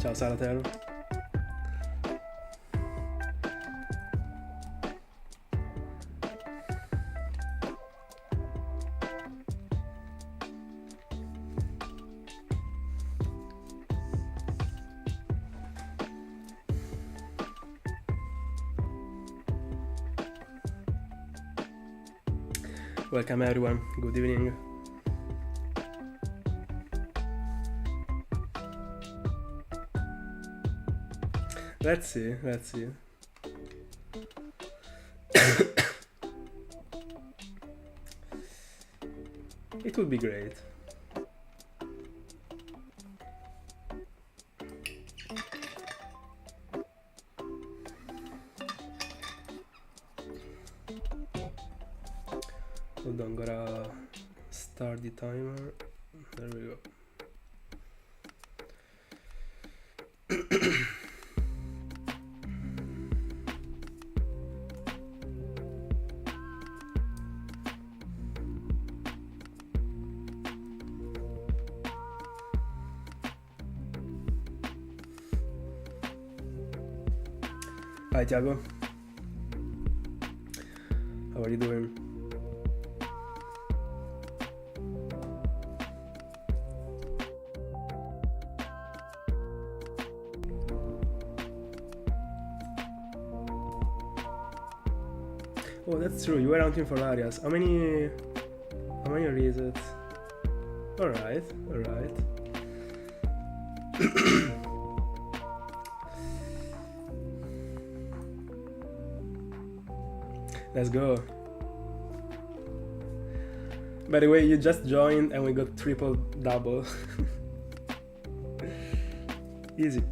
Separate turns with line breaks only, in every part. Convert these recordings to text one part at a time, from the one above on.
Ciao Salatero. Welcome everyone, good evening. Let's see. It would be great. Hold on, gotta start the timer. There we go. Hi Tiago. How are you doing? Oh, that's true. You were hunting for Arias. How many resets? Alright. Let's go. By the way, you just joined and we got triple double. Easy.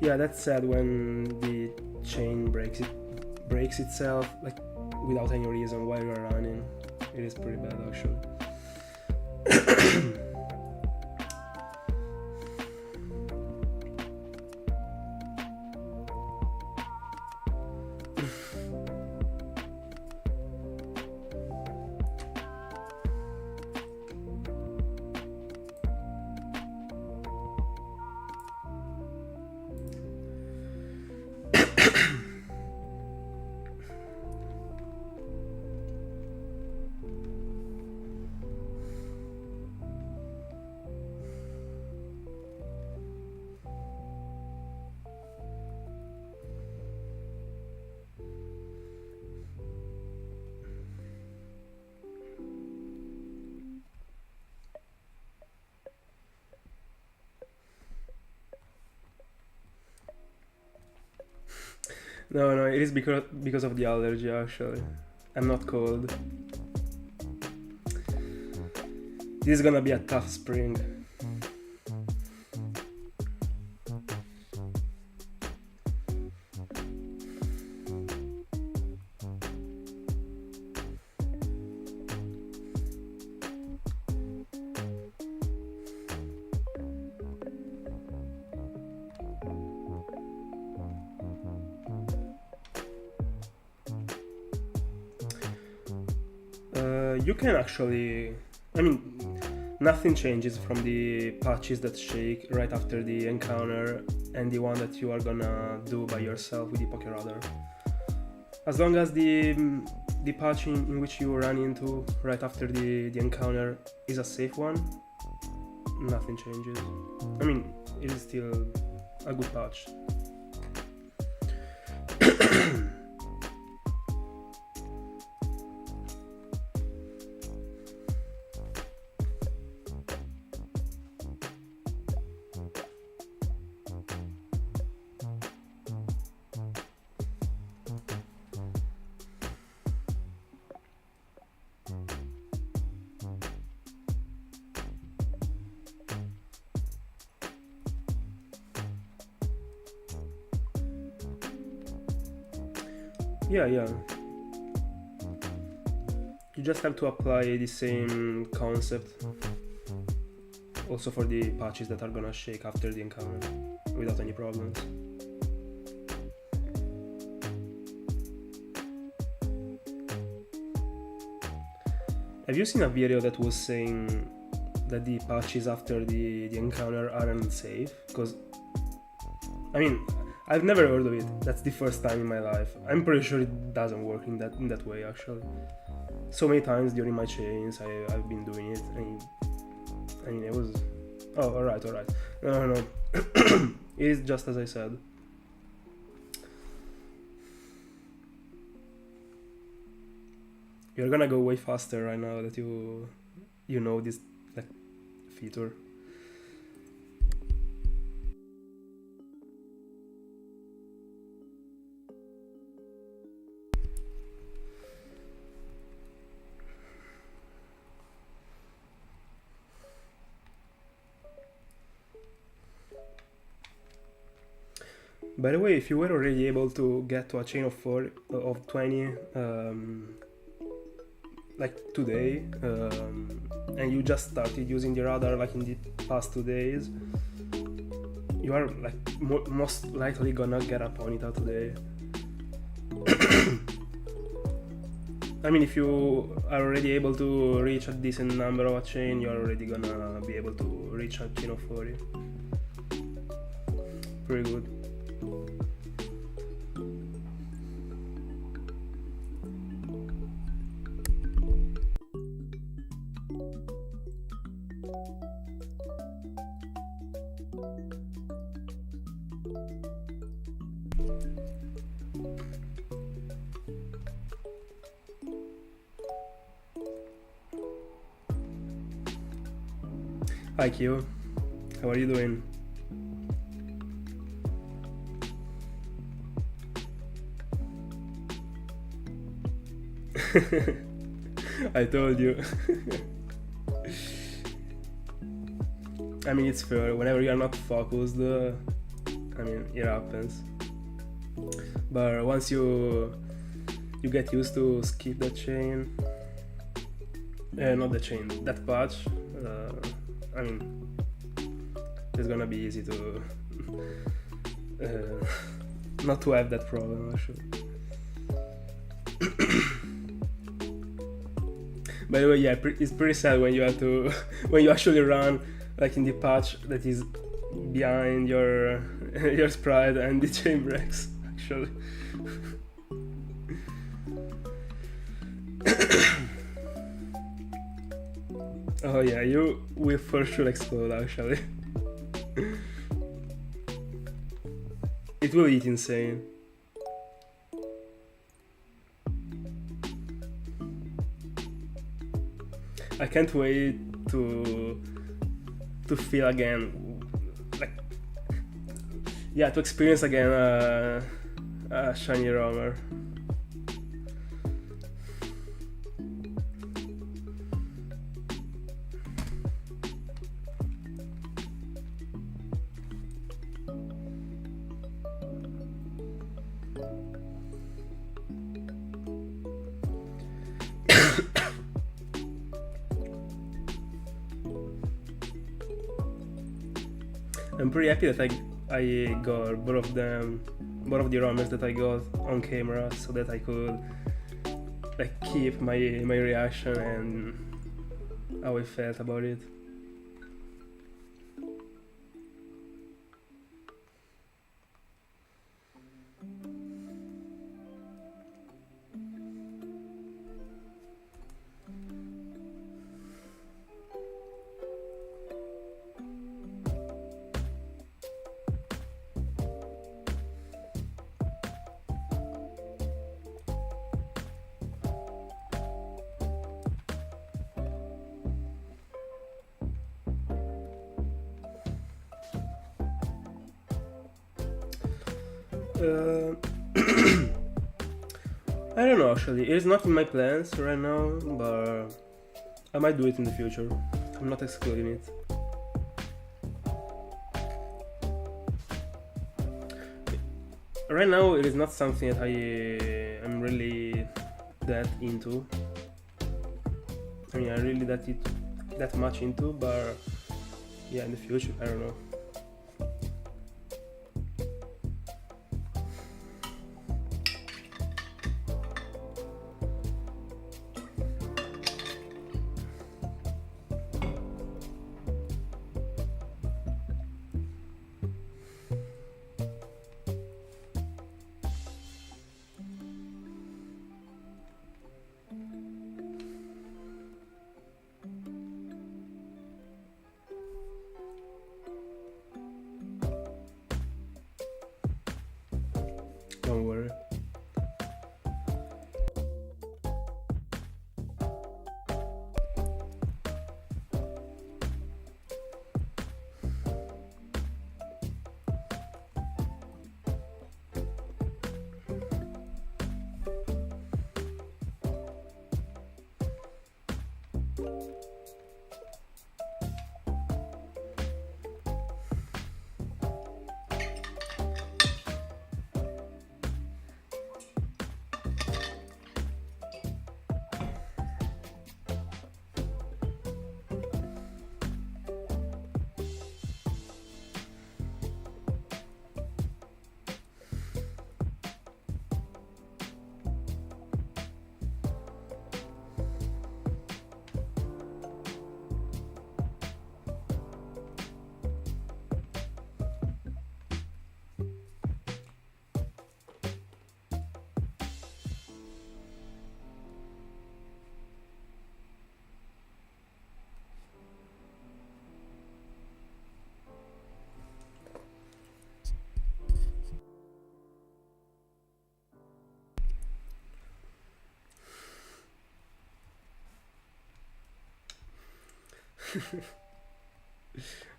Yeah, that's sad when the chain breaks itself, like without any reason while you're running. It is pretty bad actually. No, it is because of the allergy actually. I'm not cold. This is gonna be a tough spring. You can actually, I mean, nothing changes from the patches that shake right after the encounter and the one that you are gonna do by yourself with the Pokeradar. As long as the patch in which you run into right after the encounter is a safe one, nothing changes. I mean, it is still a good patch. Yeah. You just have to apply the same concept also for the patches that are gonna shake after the encounter without any problems. Have you seen a video that was saying that the patches after the encounter aren't safe? Because, I mean, I've never heard of it. That's the first time in my life. I'm pretty sure it doesn't work in that way, actually. So many times during my chains, I've been doing it, and I mean, it was... Oh, alright. No. It is just as I said. You're gonna go way faster right now that you know this like feature. By the way, if you were already able to get to a chain of 20 like today, and you just started using the radar like in the past 2 days, you are like most likely gonna get a ponytail today. I mean, if you are already able to reach a decent number of a chain, you're already gonna be able to reach a chain of 40. Pretty good. Hi Q, how are you doing? I told you. I mean, it's fair, whenever you are not focused, I mean, it happens. But once you get used to skip that chain, not the chain, that patch, I mean, it's gonna be easy to not to have that problem, actually. By the way, yeah, it's pretty sad when you have to when you actually run like in the patch that is behind your your sprite and the chain breaks, actually. Oh yeah, you will for sure explode, actually. It will eat insane. I can't wait to feel again, like, yeah, to experience again a shiny roamer. I'm pretty happy that I got both of the roamers that I got on camera, so that I could like keep my reaction and how I felt about it. I don't know, actually. It's not in my plans right now, but I might do it in the future. I'm not excluding it. Right now, it is not something that I am really that into. I mean, I'm really that much into, but yeah, in the future, I don't know.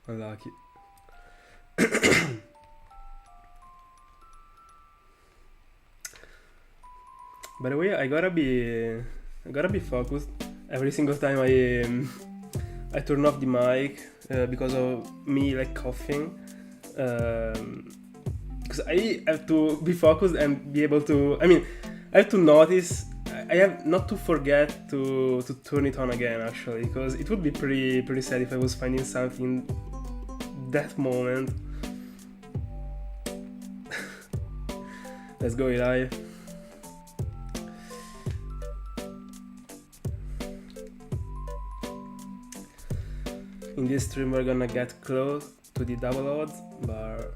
Unlucky. By the way, I gotta be focused every single time I turn off the mic because of me like coughing. Because I have to be focused and be able to. I mean, I have to notice. I have not to forget to turn it on again, actually, because it would be pretty sad if I was finding something that moment. Let's go, Eli. In this stream we're gonna get close to the double odds, but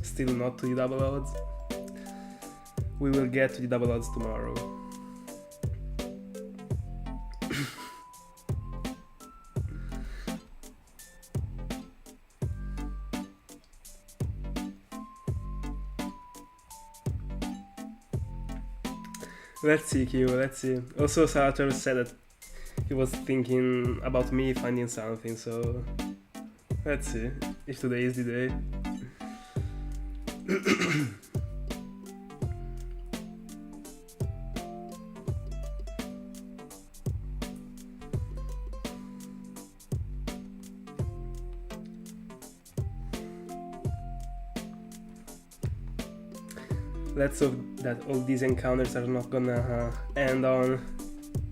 still not to the double odds. We will get to the double odds tomorrow. Let's see, Q, let's see. Also, Sator said that he was thinking about me finding something, so let's see if today is the day. Let's hope that all these encounters are not gonna end on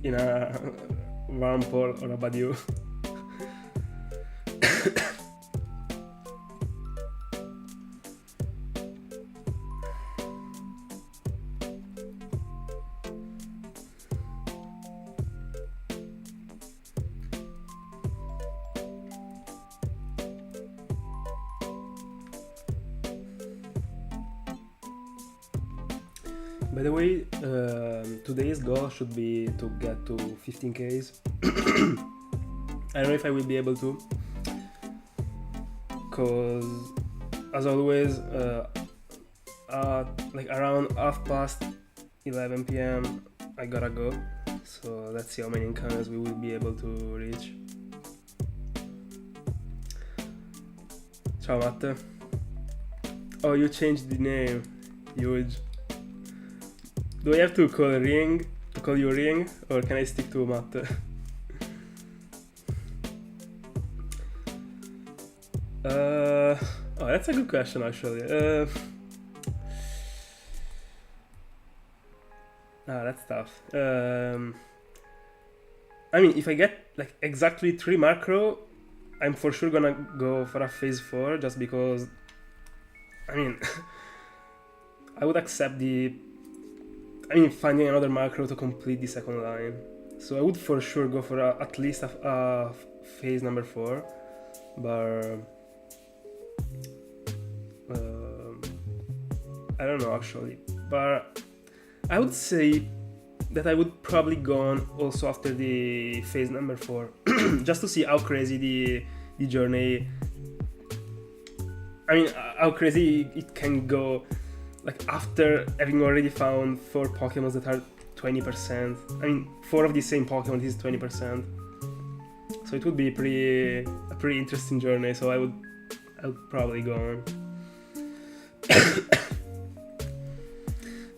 in a Wurmple or a Badu. By the way, today's goal should be to get to 15Ks. I don't know if I will be able to, cause as always, like around 11 p.m. I gotta go. So let's see how many encounters we will be able to reach. Ciao Matte. Oh, you changed the name. Huge. Do I have to call you Ring, or can I stick to Matte? Oh, that's a good question actually. That's tough. I mean, if I get like exactly 3 Murkrow, I'm for sure gonna go for a phase 4, just because, I mean, I would accept finding another Murkrow to complete the second line. So I would for sure go for at least a phase number 4, but I don't know actually. But I would say that I would probably go on also after the phase number 4, just to see how crazy the journey. I mean, how crazy it can go. Like after having already found 4 Pokemon that are 20%. I mean, 4 of the same Pokemon is 20%. So it would be a pretty interesting journey. So I would probably go on.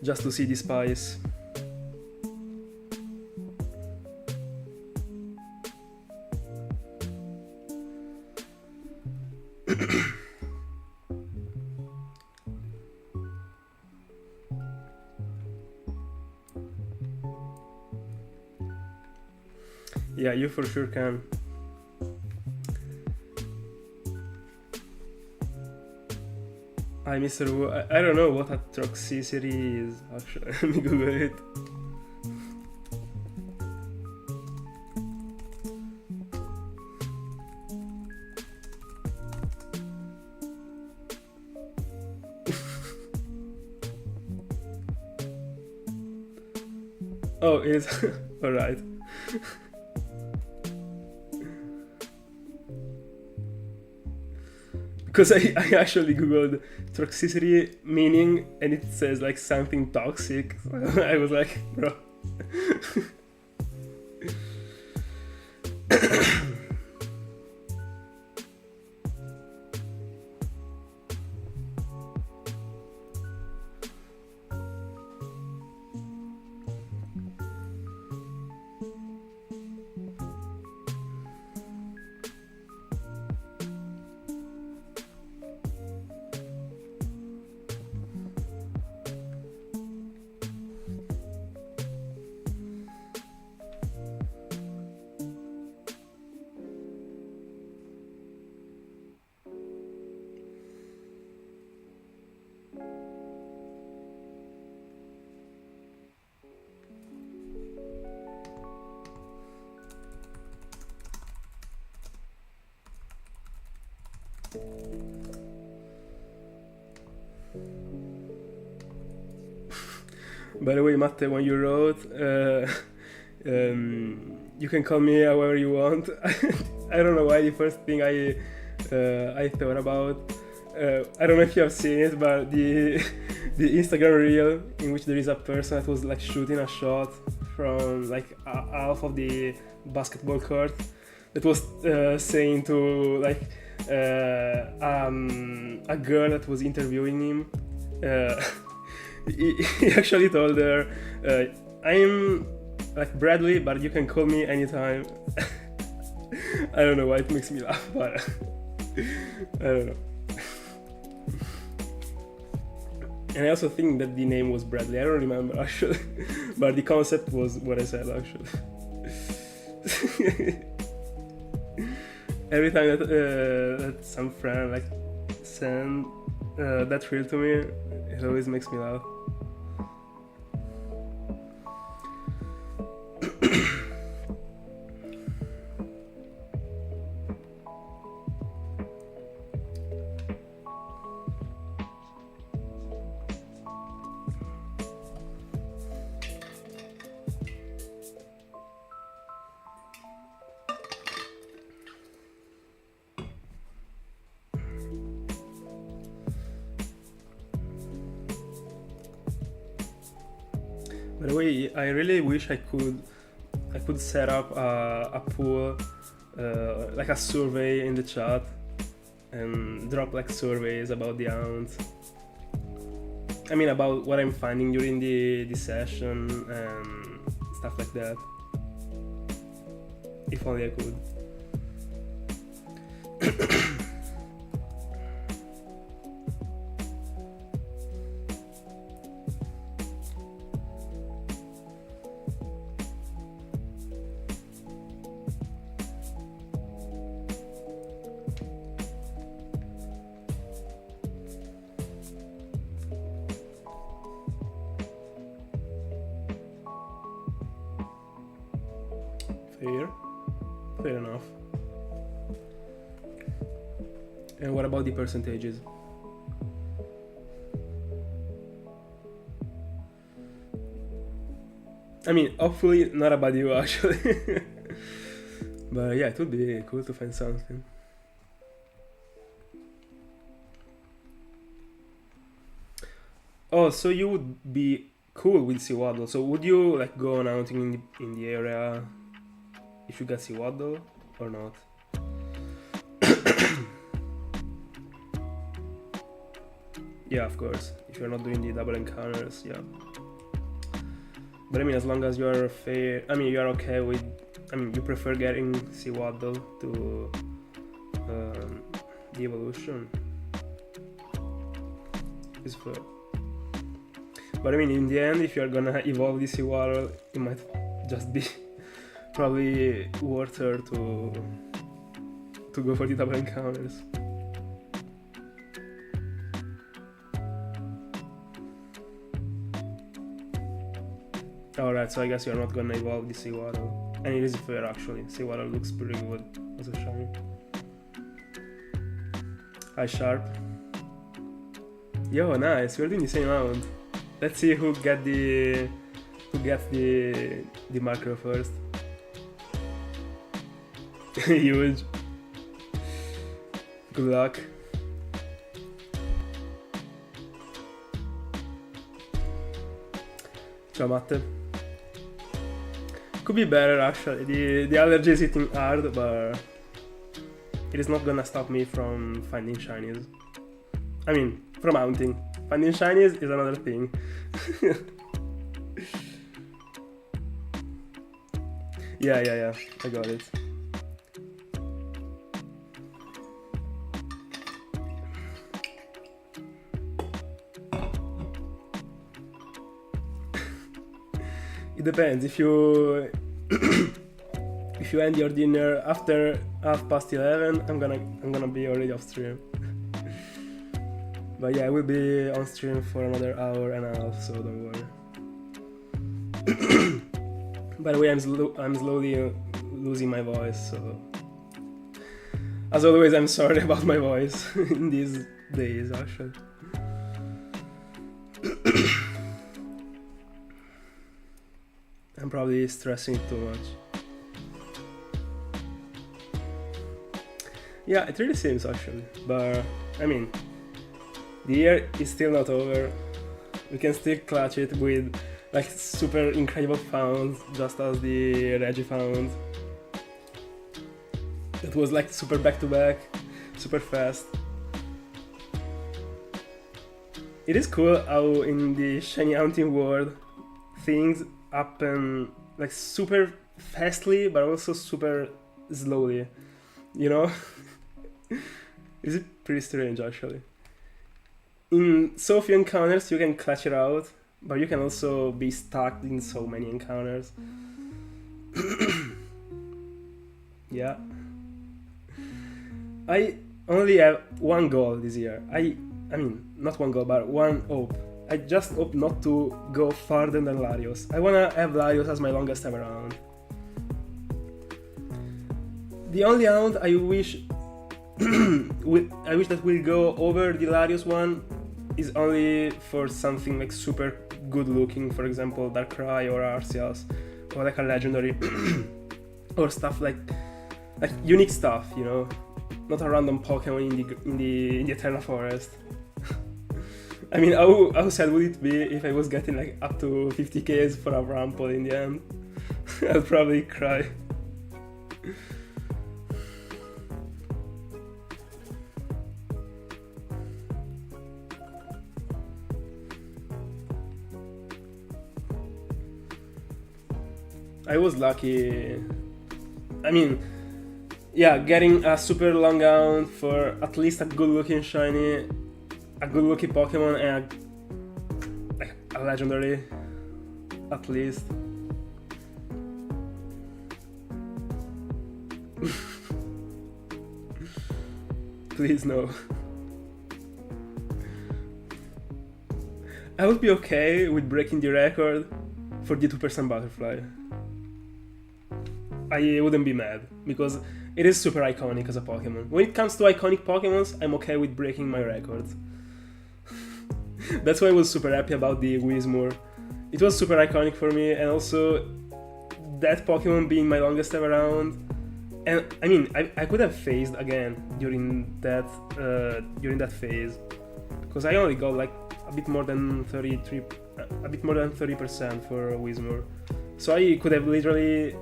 Just to see the spice. Yeah, you for sure can. Hi, Mr. Wu. I don't know what a toxicity is, actually. Let me Google it. Oh, it's alright. Because I actually googled toxicity meaning and it says like something toxic. I was like, bro. By the way, Matte, when you wrote, you can call me however you want. I don't know why the first thing I thought about. I don't know if you have seen it, but the Instagram reel in which there is a person that was like shooting a shot from like half of the basketball court that was saying to like a girl that was interviewing him. He actually told her, I'm like Bradley, but you can call me anytime. I don't know why it makes me laugh, but I don't know. And I also think that the name was Bradley. I don't remember actually, but the concept was what I said actually. Every time that some friend like send that reel to me, it always makes me laugh. By the way, I really wish I could set up a poll, like a survey in the chat, and drop like surveys about the hounds. I mean, about what I'm finding during the session and stuff like that. If only I could. Fair enough. And what about the percentages? I mean, hopefully not about you actually. But yeah, it would be cool to find something. Oh, so you would be cool with Seawaddle. So would you like go on outing in the area if you got Seawaddle or not? Yeah, of course. If you're not doing the double encounters, yeah. But I mean, as long as you're fair, I mean, you're okay with, I mean, you prefer getting Seawaddle to the evolution. It's fair. But I mean, in the end, if you're gonna evolve the Seawaddle, it might just be probably worth her to go for the double encounters. Alright, so I guess you're not gonna evolve the Seawaddle. And it is fair actually, Seawaddle looks pretty good as a shiny. Hi Sharp. Yo, nice, we're doing the same round. Let's see who gets the Murkrow first. Huge. Good luck. Ciao Matte. Could be better actually. The allergy is hitting hard, but it is not gonna stop me from finding shinies. I mean, from mounting. Finding shinies is another thing. Yeah, I got it. It depends. If you if you end your dinner after 11:30, I'm gonna be already off stream. But yeah, I will be on stream for another hour and a half, so don't worry. By the way, I'm slowly losing my voice, so as always, I'm sorry about my voice in these days, actually. I'm probably stressing too much. Yeah, it really seems actually, but I mean, the year is still not over. We can still clutch it with like super incredible founds, just as the Reggie found. That was like super back-to-back, super fast. It is cool how in the shiny hunting world things happen like super fastly, but also super slowly. You know? Is it pretty strange actually? In so few encounters you can clutch it out, but you can also be stuck in so many encounters. Yeah. I only have one goal this year. I mean, not one goal, but one hope. I just hope not to go farther than Larios. I wanna have Larios as my longest ever round. The only round I wish that will go over the Larios one is only for something like super good looking, for example Darkrai or Arceus, or like a legendary or stuff like unique stuff, you know, not a random Pokemon in the Eterna Forest. I mean, how sad would it be if I was getting like up to 50Ks for a Rampole in the end? I'd probably cry. I was lucky. I mean, yeah, getting a super long hound for at least a good looking shiny, a good looking Pokemon, and a legendary, at least. Please no. I would be okay with breaking the record for the 2% butterfly. I wouldn't be mad, because it is super iconic as a Pokemon. When it comes to iconic Pokemons, I'm okay with breaking my record. That's why I was super happy about the Whismur. It was super iconic for me, and also that Pokemon being my longest ever round. And I mean, I could have phased again during that phase, because I only got like a bit more than 30% for Whismur. So I could have literally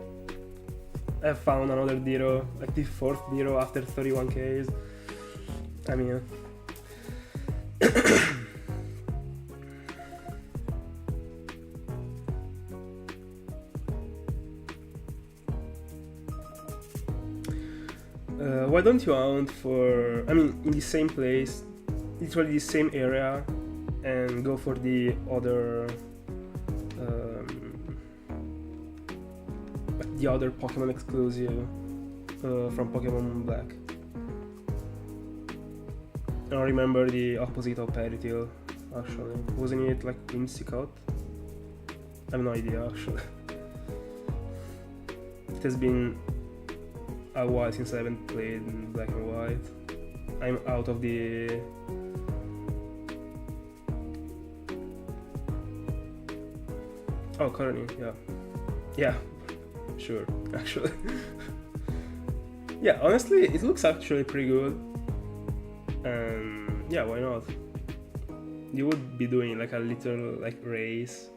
have found another Diro, like the 4th Diro after 31Ks. I mean... why don't you hunt for... I mean, in the same place, literally the same area, and go for the other... the other Pokemon exclusive from Pokemon Black. I don't remember the opposite of Perithil, actually. Wasn't it like Whimsicott? I have no idea, actually. It has been a while since I haven't played in Black and White. I'm out of the... Oh, Corny, yeah. Yeah, sure, actually. Yeah, honestly, it looks actually pretty good. And yeah, why not? You would be doing like a little like race.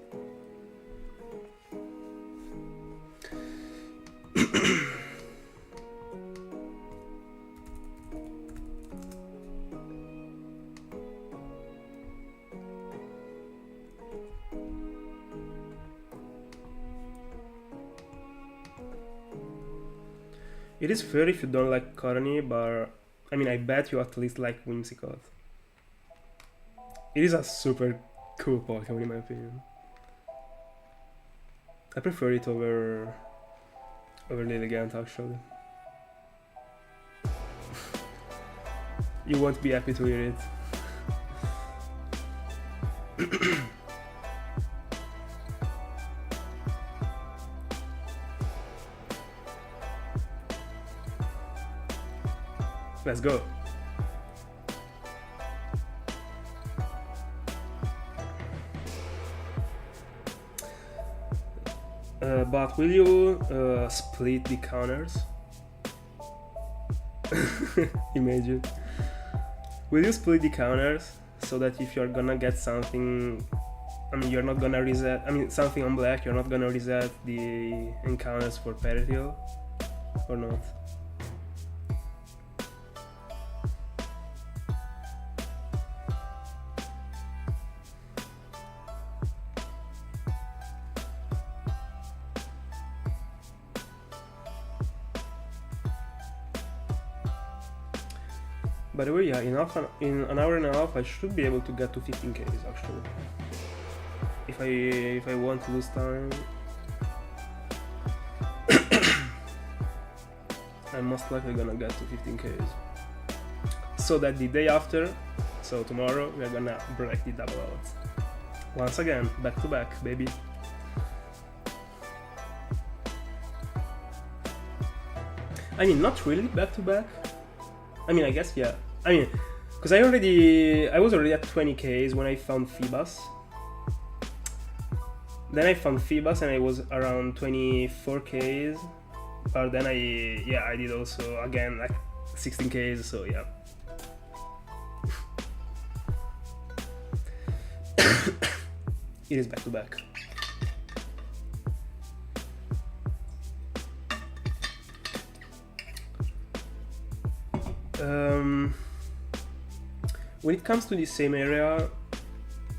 It is fair if you don't like Corny, but I mean, I bet you at least like Whimsicott. It is a super cool Pokemon in my opinion. I prefer it over Lilligant actually. You won't be happy to hear it. Let's go. But will you split the counters? Imagine. Will you split the counters so that if you're gonna get something, I mean, you're not gonna reset, I mean, something on black, you're not gonna reset the encounters for Perithil? Or not? By the way, yeah, in an hour and a half I should be able to get to 15Ks actually. If I want to lose time, I'm most likely gonna get to 15Ks. So that the day after, so tomorrow, we're gonna break the double odds. Once again, back to back, baby. I mean, not really back to back. I mean, I guess, yeah. I mean, because I was already at 20Ks when I found Phoebus. Then I found Phoebus and I was around 24Ks. But then I did also, again, like 16Ks, so yeah. It is back to back. When it comes to the same area,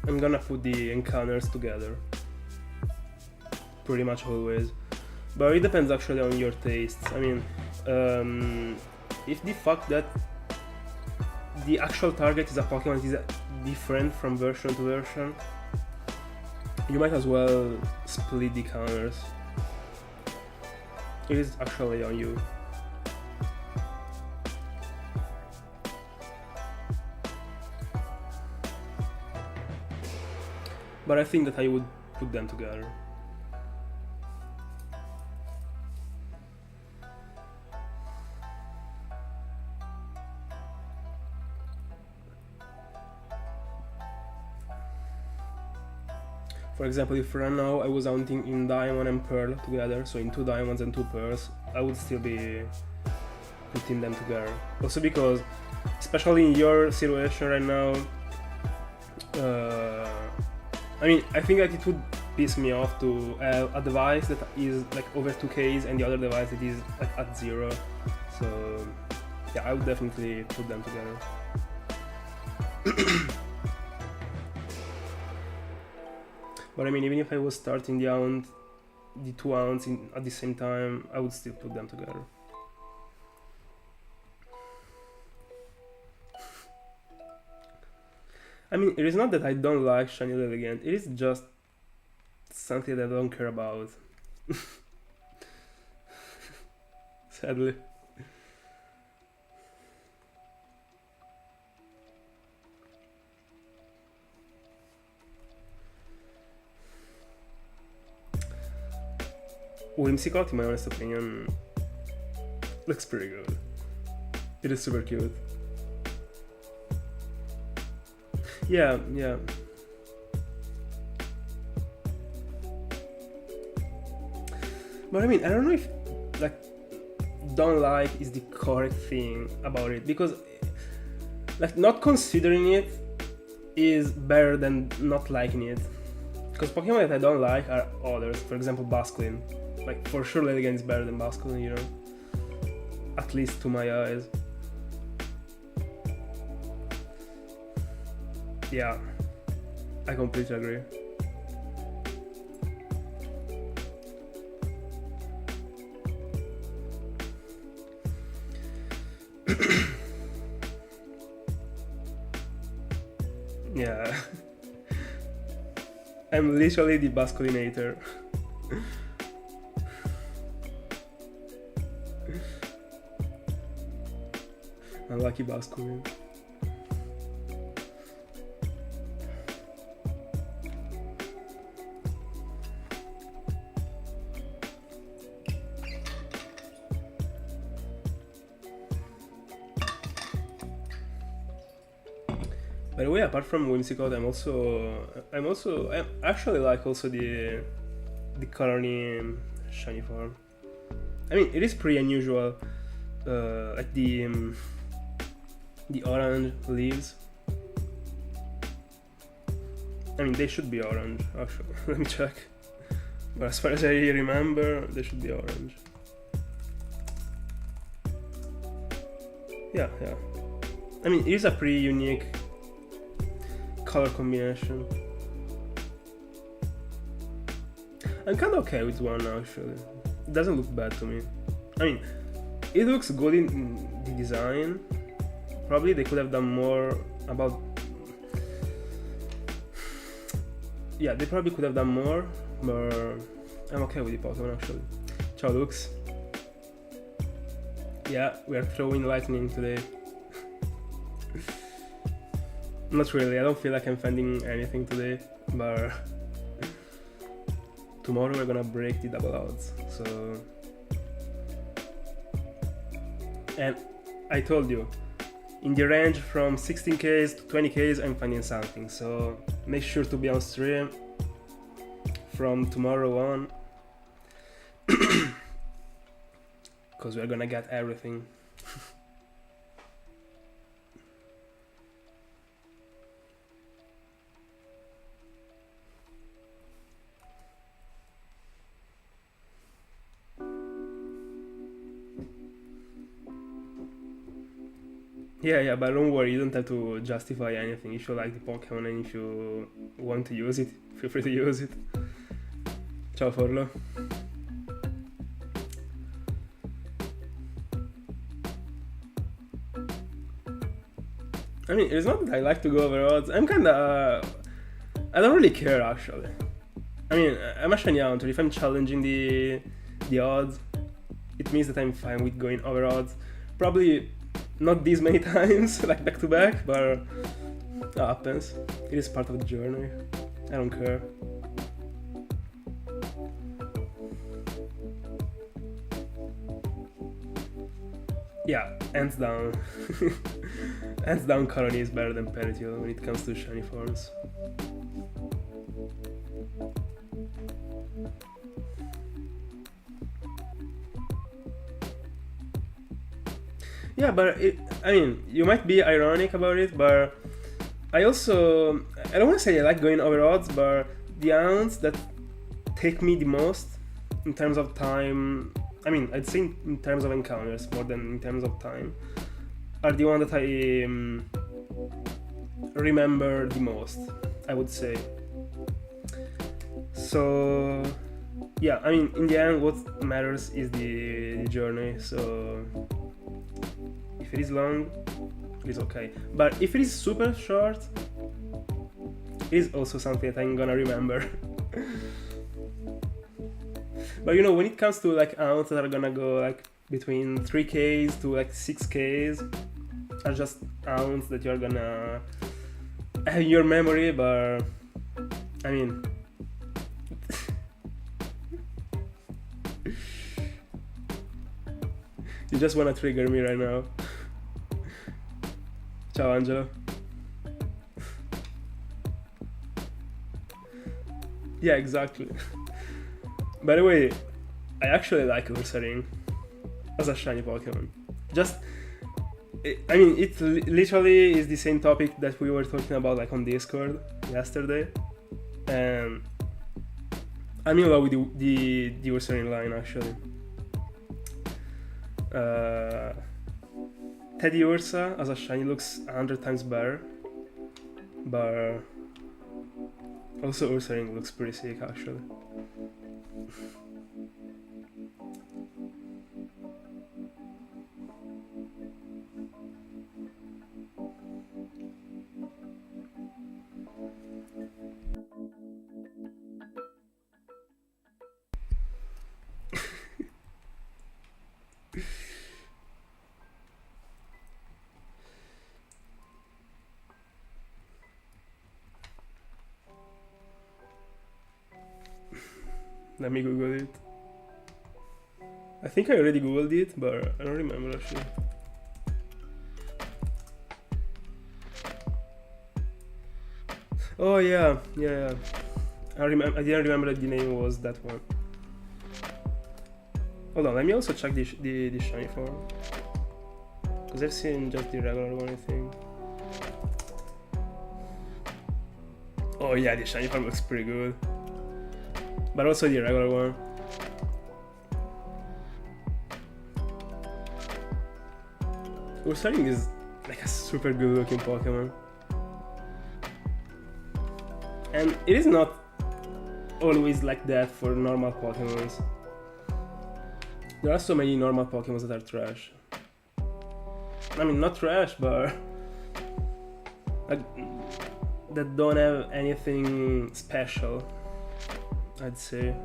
I'm gonna put the encounters together. Pretty much always. But it depends actually on your tastes. I mean, if the fact that the actual target is a Pokemon that is different from version to version, you might as well split the counters. It is actually on you. But I think that I would put them together. For example, if right now I was hunting in Diamond and Pearl together, so in 2 Diamonds and 2 Pearls, I would still be putting them together. Also because, especially in your situation right now, I mean, I think that it would piss me off to have a device that is like over 2Ks and the other device that is like at 0. So yeah, I would definitely put them together. But I mean, even if I was starting the 2 hounds at the same time, I would still put them together. I mean, it is not that I don't like Shiny Lilligant, it is just something that I don't care about. sadly. Whimsicott, in my honest opinion, looks pretty good. It is super cute. Yeah. But I mean, I don't know if like don't like is the correct thing about it, because like not considering it is better than not liking it. Because Pokemon that I don't like are others. For example, Basculin. Like for sure, Ledigan is better than Basculin, you know. At least to my eyes. Yeah, I completely agree. Yeah. I'm literally the Basculinator. Unlucky Basculin. By the way, apart from Whimsicott, I actually like also the coloring shiny form. I mean, it is pretty unusual, like the orange leaves. I mean, they should be orange, actually. Let me check. But as far as I remember, they should be orange. Yeah. I mean, it is a pretty unique color combination. I'm kinda okay with one actually. It doesn't look bad to me. I mean, it looks good in the design. Probably they could have done more about... Yeah, they probably could have done more, but I'm okay with the Pokemon actually. Ciao Lux. Yeah, we are throwing lightning today. Not really, I don't feel like I'm finding anything today, but tomorrow we're gonna break the double odds, so... And I told you, in the range from 16Ks to 20Ks I'm finding something, so make sure to be on stream from tomorrow on, because we're gonna get everything. Yeah, but don't worry, you don't have to justify anything. If you like the Pokemon and if you want to use it, feel free to use it. Ciao Forlo. I mean, it's not that I like to go over odds. I'm kinda... I don't really care actually. I mean, I'm a shiny hunter. If I'm challenging the odds, it means that I'm fine with going over odds. Probably not these many times, like back to back, but it happens. It is part of the journey. I don't care. Yeah, hands down. Hands down, Colony is better than Peritio when it comes to shiny forms. Yeah, but I mean, you might be ironic about it, but I don't want to say I like going over odds, but the hounds that take me the most in terms of time, I mean, I'd say in terms of encounters more than in terms of time, are the one that I remember the most, I would say. So, yeah, I mean, in the end, what matters is the journey, so... If it is long, it is okay. But if it is super short, it is also something that I'm gonna remember. But you know, when it comes to like hounds that are gonna go like between 3Ks to like 6Ks are just ounce that you're gonna have in your memory, but I mean, you just wanna trigger me right now. Ciao Angelo. Yeah, exactly. By the way, I actually like Ursaring as a shiny Pokemon. I mean, it literally is the same topic that we were talking about like on Discord yesterday, and I'm in love with the Ursaring line actually. Teddy Ursa as a shiny looks 100 times better, but also Ursaring looks pretty sick actually. Let me Google it. I think I already Googled it, but I don't remember actually. Oh yeah. I didn't remember that the name was that one. Hold on, let me also check the shiny form, because I've seen just the regular one, I think. Oh yeah, the shiny form looks pretty good. But also the regular one. Ursaring is like a super good looking Pokemon. And it is not always like that for normal Pokemons. There are so many normal Pokemons that are trash. I mean, not trash, but like, that don't have anything special, I'd say.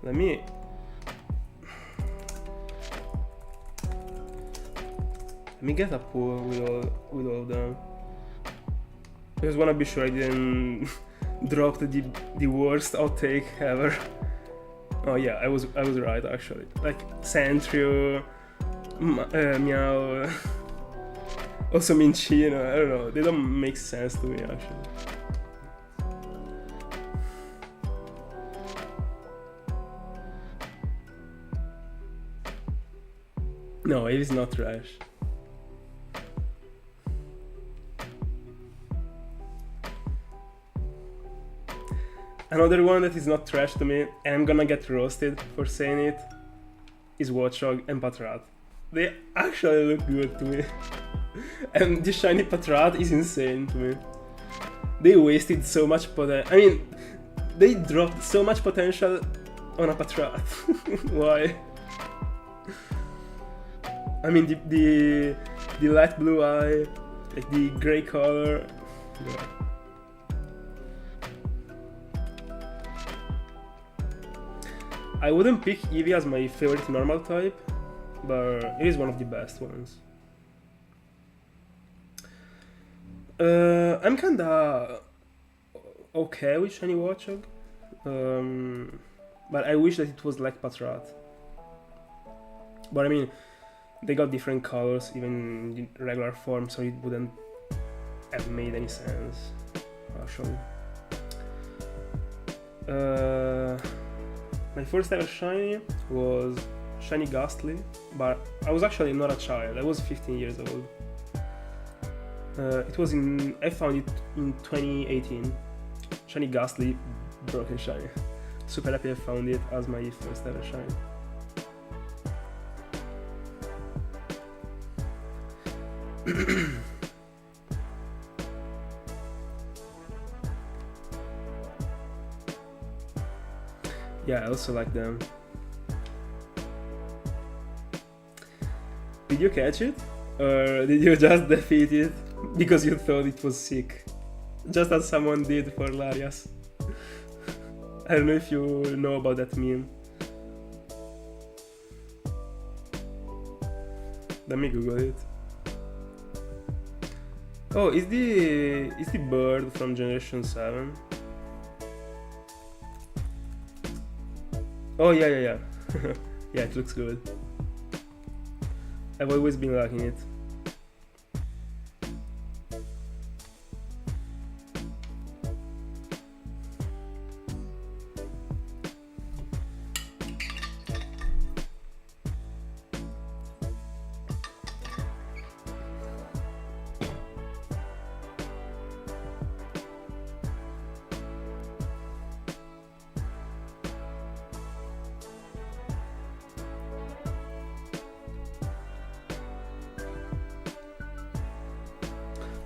Let me get a pool with all of them. I just wanna be sure I didn't drop the worst outtake ever. Oh yeah, I was right actually. Like Sentry, Meow, also Minchino, I don't know, they don't make sense to me actually. No, it is not trash. Another one that is not trash to me, and I'm gonna get roasted for saying it, is Watchog and Patrat. They actually look good to me. And the shiny Patrat is insane to me. They wasted so much potential. I mean, they dropped so much potential on a Patrat. Why? I mean, the light blue eye, like the gray color. Yeah. I wouldn't pick Eevee as my favorite normal type, but it is one of the best ones. I'm kinda okay with shiny Watchog, but I wish that it was like Patrat. But I mean, they got different colors even in the regular form, so it wouldn't have made any sense, actually. My first ever shiny was shiny Ghastly, but I was actually not a child, I was 15 years old. I found it in 2018. Shiny Ghastly, broken shiny. Super happy I found it as my first ever shiny. Yeah, I also like them. Did you catch it? Or did you just defeat it because you thought it was sick? Just as someone did for Larias. I don't know if you know about that meme. Let me Google it. Oh, is the bird from Generation 7? Oh yeah. Yeah, it looks good. I've always been liking it.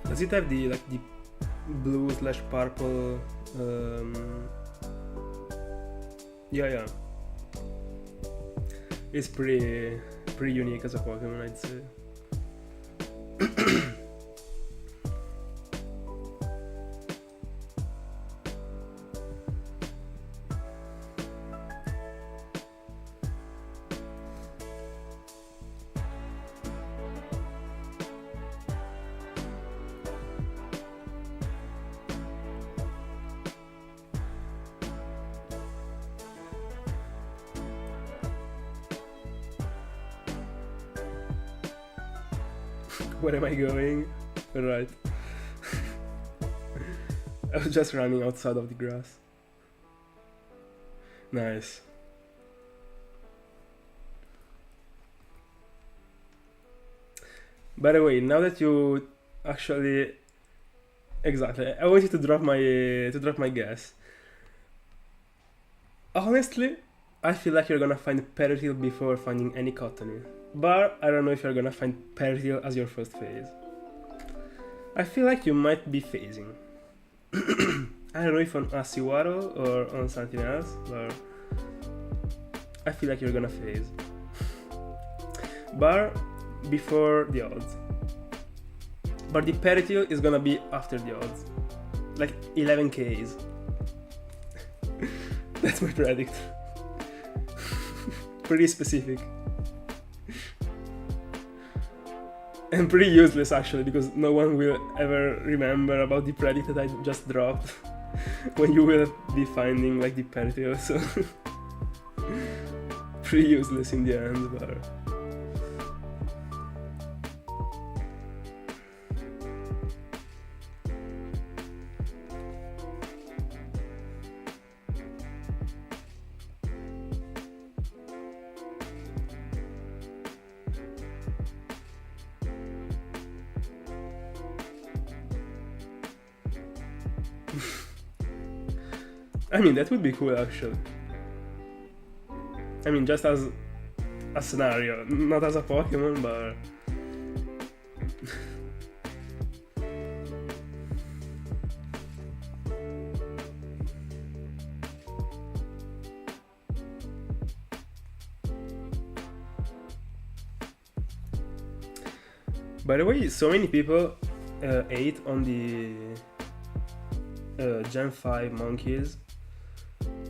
Does it have the blue/purple? Yeah. It's pretty unique as a Pokemon, I'd say. Where am I going? Right. I was just running outside of the grass. Nice. By the way, now that you actually... Exactly, I want you to drop my guess. Honestly, I feel like you're gonna find Pertil before finding any Cottony. But I don't know if you're gonna find Pertil as your first phase. I feel like you might be phasing. I don't know if on Asiwaro or on something else, but I feel like you're gonna phase. But before the odds. But the Pertil is gonna be after the odds. Like 11Ks. That's my predict. Pretty specific. And pretty useless actually, because no one will ever remember about the predict that I just dropped when you will be finding like the Pertil, so pretty useless in the end, but I mean, that would be cool actually. I mean, just as a scenario, not as a Pokemon, but... By the way, so many people ate on the Gen 5 monkeys.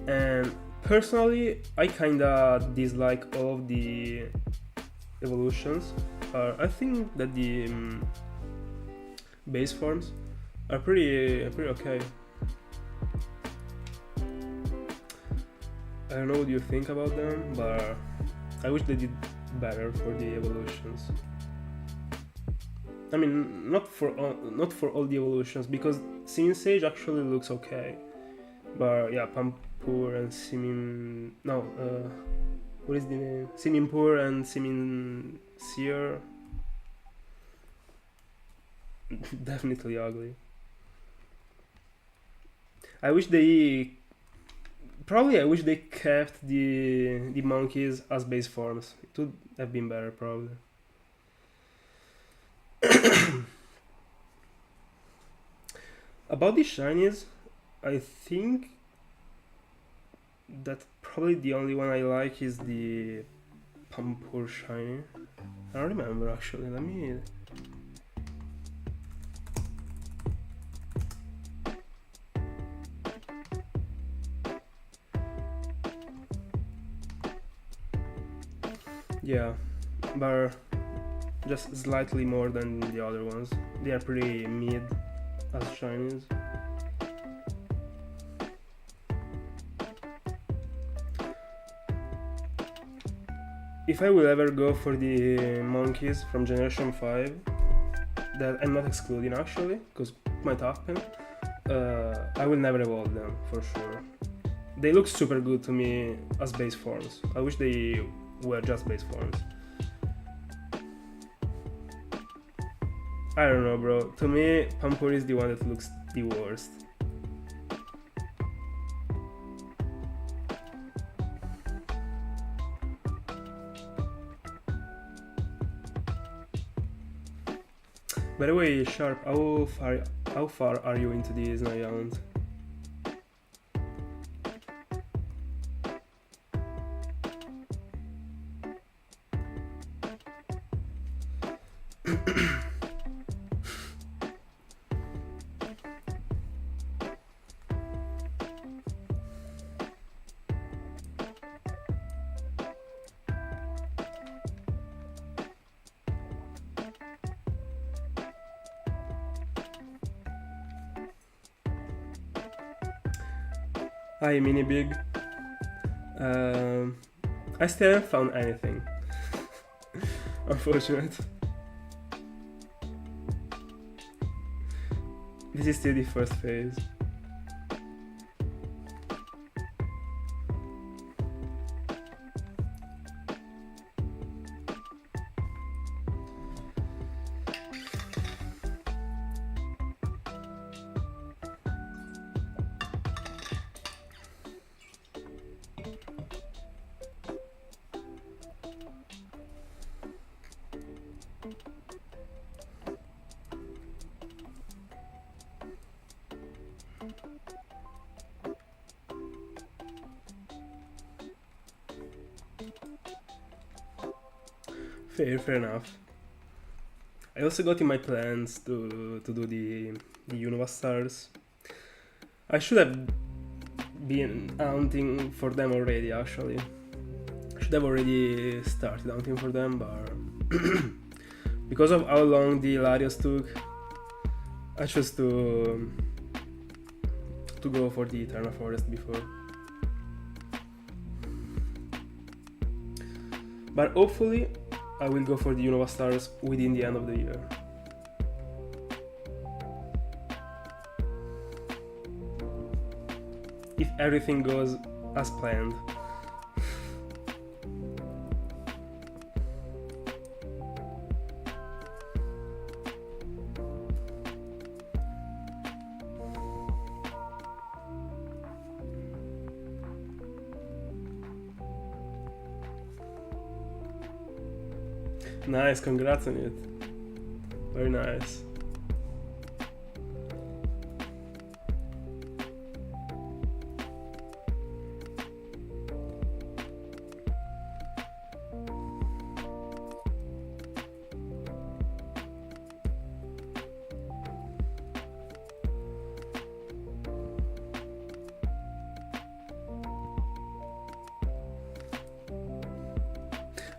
And personally, I kinda dislike all of the evolutions. I think that the base forms are pretty okay. I don't know what you think about them, but I wish they did better for the evolutions. I mean, not for all the evolutions, because Sinsage actually looks okay. But yeah, Pampur and Simin... No, what is the name? Simimpur and Siminseer. Definitely ugly. I wish they kept the monkeys as base forms. It would have been better, probably. About the shinies, I think that probably the only one I like is the Pampur shiny. I don't remember actually, let me... Yeah, but just slightly more than the other ones. They are pretty mid as shinies. If I will ever go for the monkeys from Generation 5, that I'm not excluding actually, because it might happen, I will never evolve them for sure. They look super good to me as base forms. I wish they were just base forms. I don't know, bro. To me, Pampur is the one that looks the worst. By the way, Sharp, how far are you into this Nayant? Hi, Mini Big. I still haven't found anything. Unfortunate. This is still the first phase. Fair enough. I also got in my plans to do the Unova stars. I should have been hunting for them already, actually. I should have already started hunting for them, but because of how long the Larios took, I chose to go for the Eterna Forest before. But hopefully I will go for the Unova stars within the end of the year. If everything goes as planned. Nice, congrats on it. Very nice.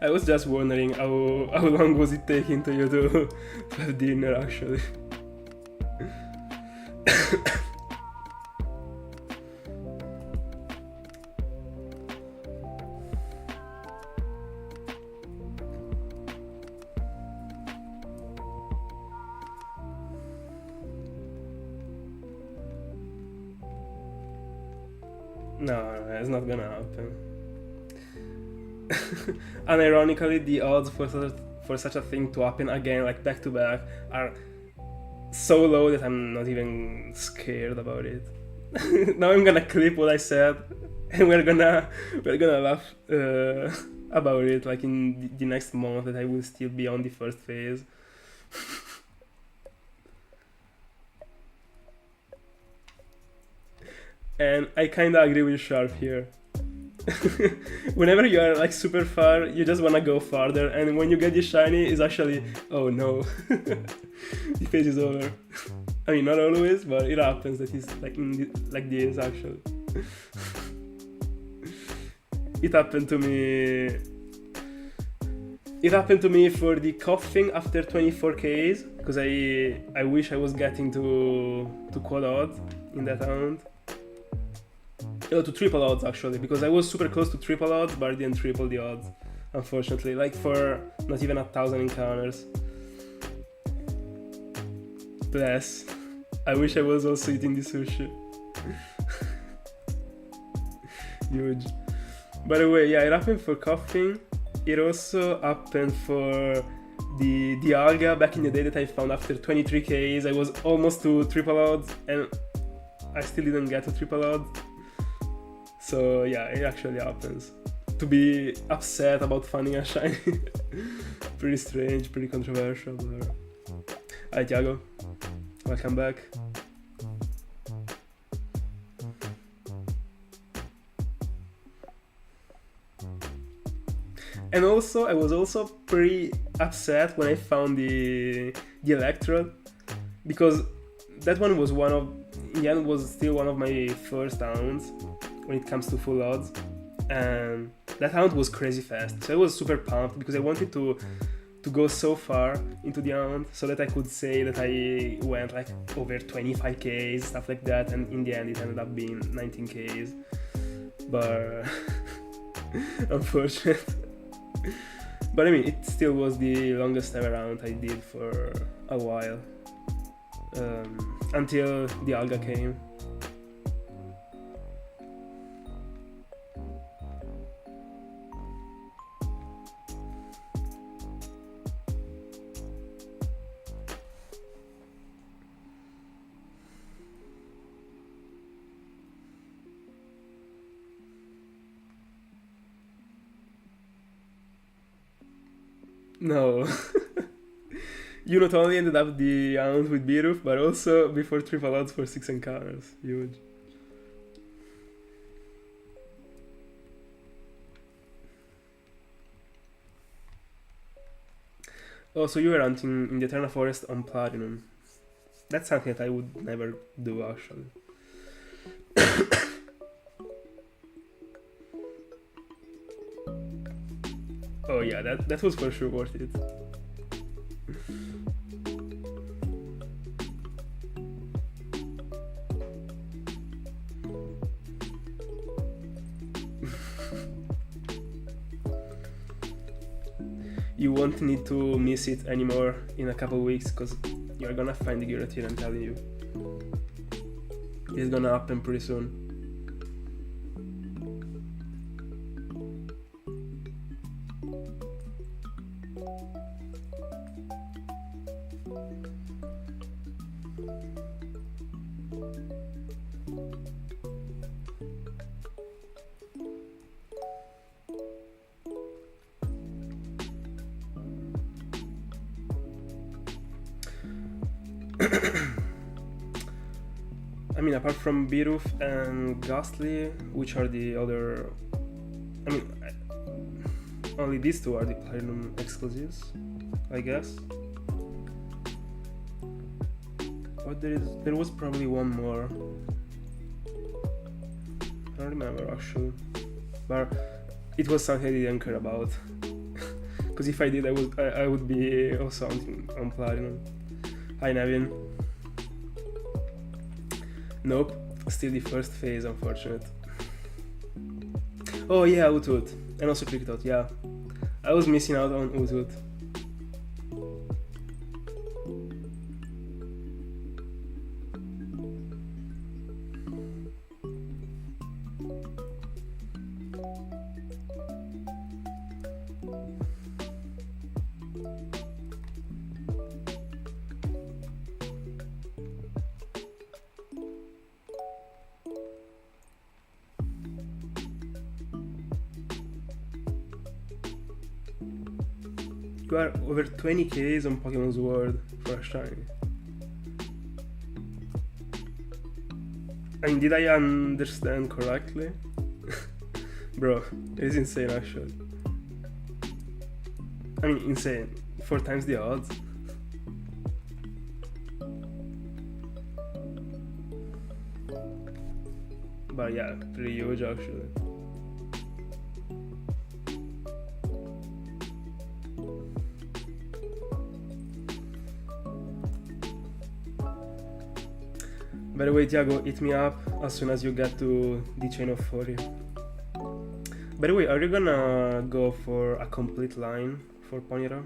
I was just wondering how long was it taking to you to have dinner actually. No, it's not gonna happen. And ironically, the odds for such a thing to happen again, like back to back, are so low that I'm not even scared about it. Now I'm gonna clip what I said, and we're gonna laugh about it, like in the next month that I will still be on the first phase. And I kinda agree with Sharp here. Whenever you are like super far, you just wanna go farther, and when you get the shiny, it's actually, oh no, the phase is over. I mean, not always, but it happens that it's like like this actually. It happened to me It happened to me for the coughing after 24Ks, because I wish I was getting to quad odds in that round. To triple odds actually, because I was super close to triple odds, but I didn't triple the odds, unfortunately. Like for not even 1,000 encounters. Bless. I wish I was also eating the sushi. Huge. By the way, yeah, it happened for coughing. It also happened for the alga back in the day that I found after 23Ks. I was almost to triple odds and I still didn't get to triple odds. So yeah, it actually happens. To be upset about finding a shiny. Pretty strange, pretty controversial. Hi Thiago, welcome back. And also, I was also pretty upset when I found the Electrode, because that one was in the end was still one of my first hounds when it comes to full odds, and that hound was crazy fast. So I was super pumped because I wanted to go so far into the hound so that I could say that I went like over 25Ks, stuff like that, and in the end it ended up being 19Ks. But unfortunate. But I mean, it still was the longest ever round I did for a while, until the alga came. No. You not only ended up the hound with Biruf, but also before triple odds for 6 encounters. Huge. Oh, so you were hunting in the Eterna Forest on Platinum. That's something that I would never do, actually. Oh yeah, that was for sure worth it. You won't need to miss it anymore in a couple weeks, because you're gonna find the guillotine, I'm telling you. It's gonna happen pretty soon. I mean, apart from Biruf and Ghastly, which are the other... I mean, only these two are the Platinum exclusives, I guess. But there was probably one more. I don't remember actually. But it was something I didn't care about. Because if I did, I would be also on Platinum. Hi Nevin. Nope, still the first phase, unfortunate. Oh yeah, Utut. And also Kricketot, yeah. I was missing out on Utut. You are over 20Ks on Pokemon's World for a shiny. I mean, did I understand correctly? Bro, it is insane actually. I mean, insane. 4 times the odds. But yeah, pretty huge actually. By the way, Tiago, hit me up as soon as you get to the chain of 40. By the way, are you gonna go for a complete line for Ponyra?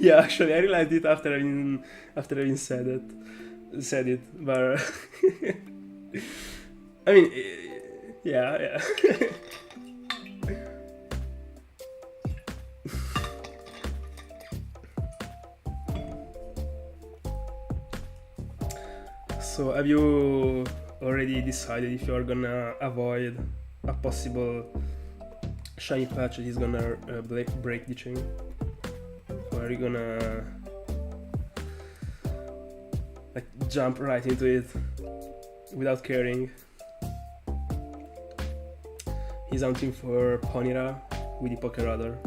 Yeah, actually, I realized it after having said it, but I mean, yeah. So, have you already decided if you are gonna avoid a possible shiny patch that is gonna break the chain? Or are you gonna like jump right into it without caring? He's hunting for Ponyra with the Pokeradar.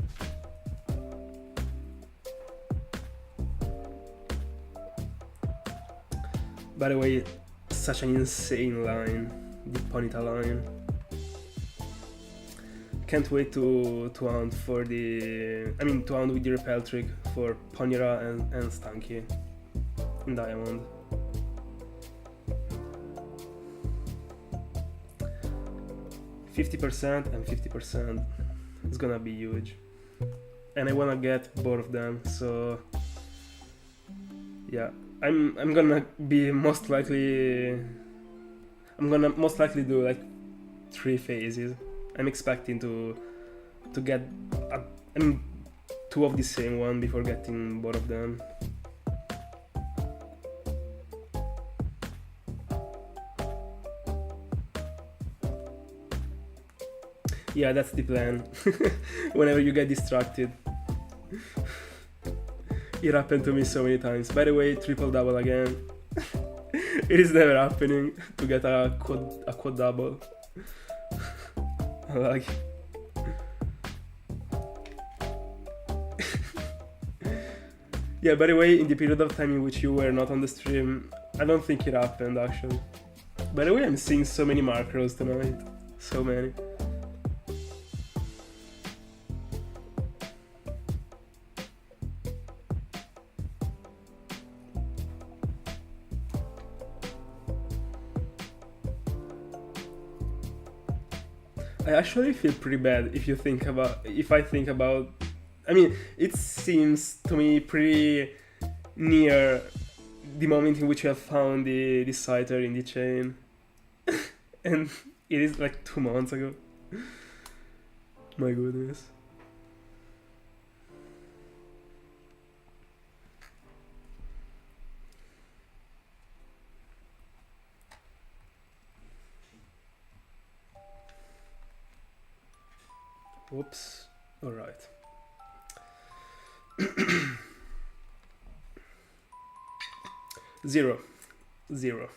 By the way, such an insane line, the Ponyta line. Can't wait to hunt for to hunt with the repel trick for Ponyra and Stanky in Diamond. %50 and 50%. It's gonna be huge. And I wanna get both of them, so yeah. I'm gonna most likely do like 3 phases. I'm expecting to get 2 of the same one before getting both of them. Yeah, that's the plan. Whenever you get distracted. It happened to me so many times. By the way, triple double again. It is never happening to get a quad double. Like yeah, by the way, in the period of time in which you were not on the stream, I don't think it happened actually. By the way, I'm seeing so many Murkrows tonight. So many. I actually feel pretty bad if I think about. I mean, it seems to me pretty near the moment in which you have found the Scyther in the chain, and it is like 2 months ago. My goodness. Whoops. All right. Zero. Zero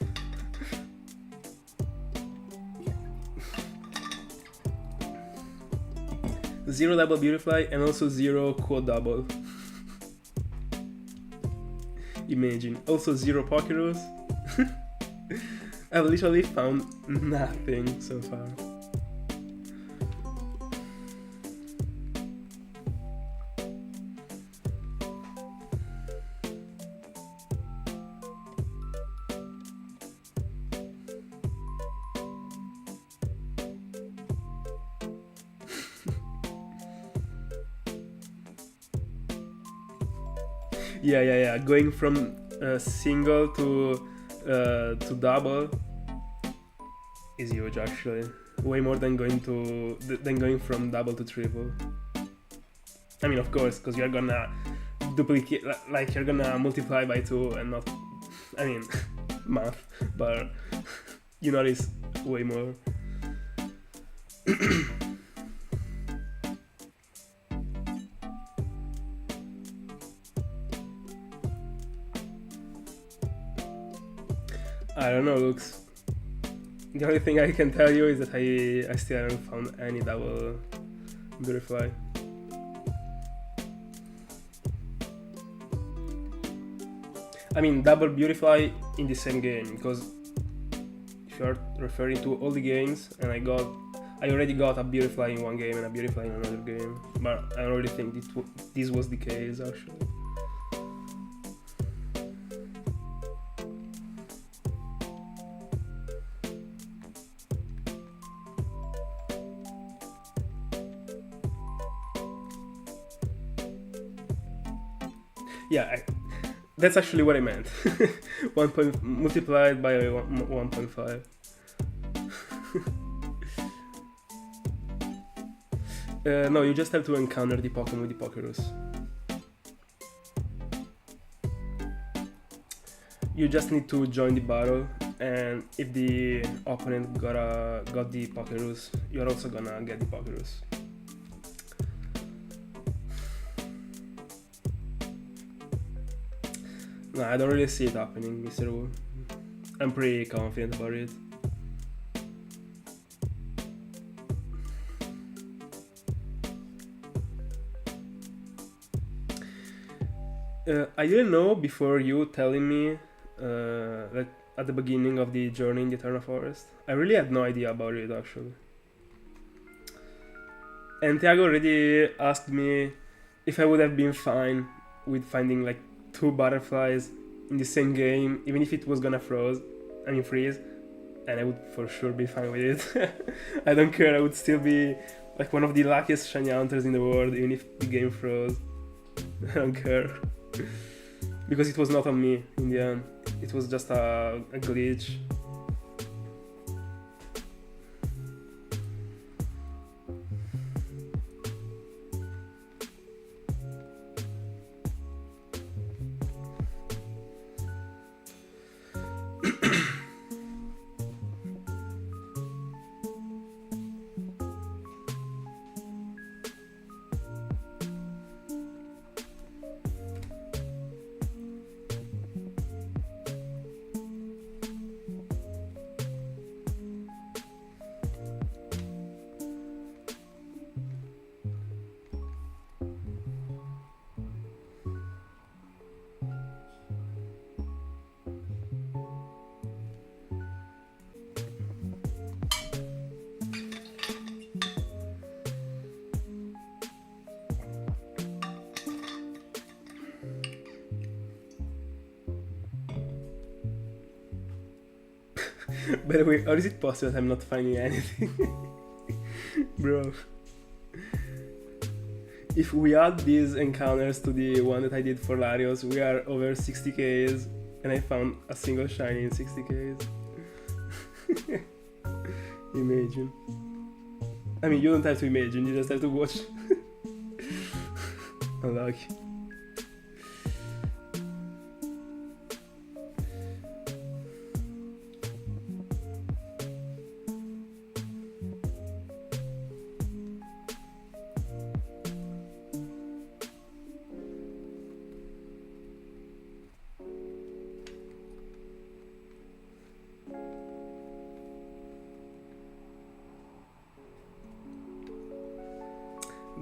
double Beautifly and also 0 quad double. Imagine. Also 0 Pokeros. I've literally found nothing so far. Yeah. Going from single to double is huge actually. Way more than going from double to triple. I mean, of course, because you're gonna duplicate, like you're gonna multiply by 2 and not. I mean, math, but you notice way more. I don't know, Lux. The only thing I can tell you is that I still haven't found any double Beautifly. I mean, double Beautifly in the same game, because if you are referring to all the games, and I got I already got a Beautifly in one game and a Beautifly in another game, but I don't really think this was the case actually. Yeah, that's actually what I meant. Multiplied by 1.5. No, you just have to encounter the Pokemon with the Pokerus. You just need to join the battle, and if the opponent got the Pokerus, you're also gonna get the Pokerus. No, I don't really see it happening, Mr. Wu. I'm pretty confident about it. I didn't know before you telling me like at the beginning of the journey in the Eterna Forest. I really had no idea about it actually. And Tiago already asked me if I would have been fine with finding like 2 butterflies in the same game, even if it was gonna freeze, and I would for sure be fine with it. I don't care, I would still be like one of the luckiest shiny hunters in the world, even if the game froze. I don't care. Because it was not on me in the end, it was just a glitch. By the way, how is it possible that I'm not finding anything? Bro. If we add these encounters to the one that I did for Larios, we are over 60Ks, and I found a single shiny in 60Ks. Imagine. I mean, you don't have to imagine, you just have to watch. Unlucky.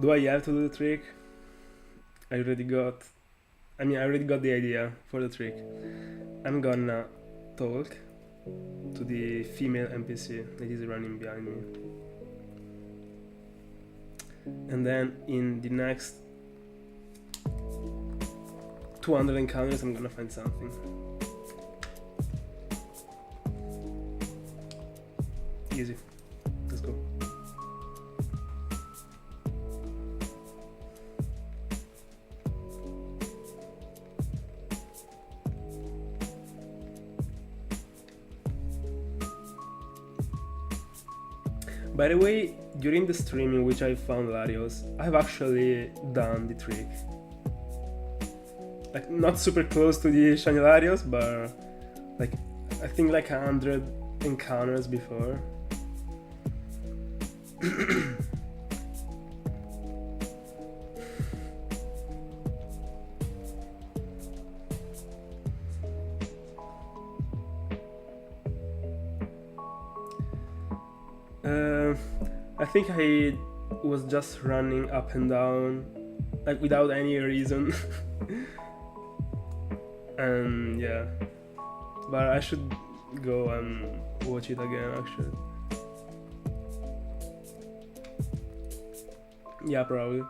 Do I have to do the trick? I already got the idea for the trick. I'm gonna talk to the female NPC that is running behind me. And then in the next 200 encounters I'm gonna find something. Easy. Let's go. By the way, during the stream in which I found Larios, I've actually done the trick. Like, not super close to the shiny Larios, but like, I think like 100 encounters before. I think I was just running up and down, like without any reason. And yeah, but I should go and watch it again actually. Yeah, probably.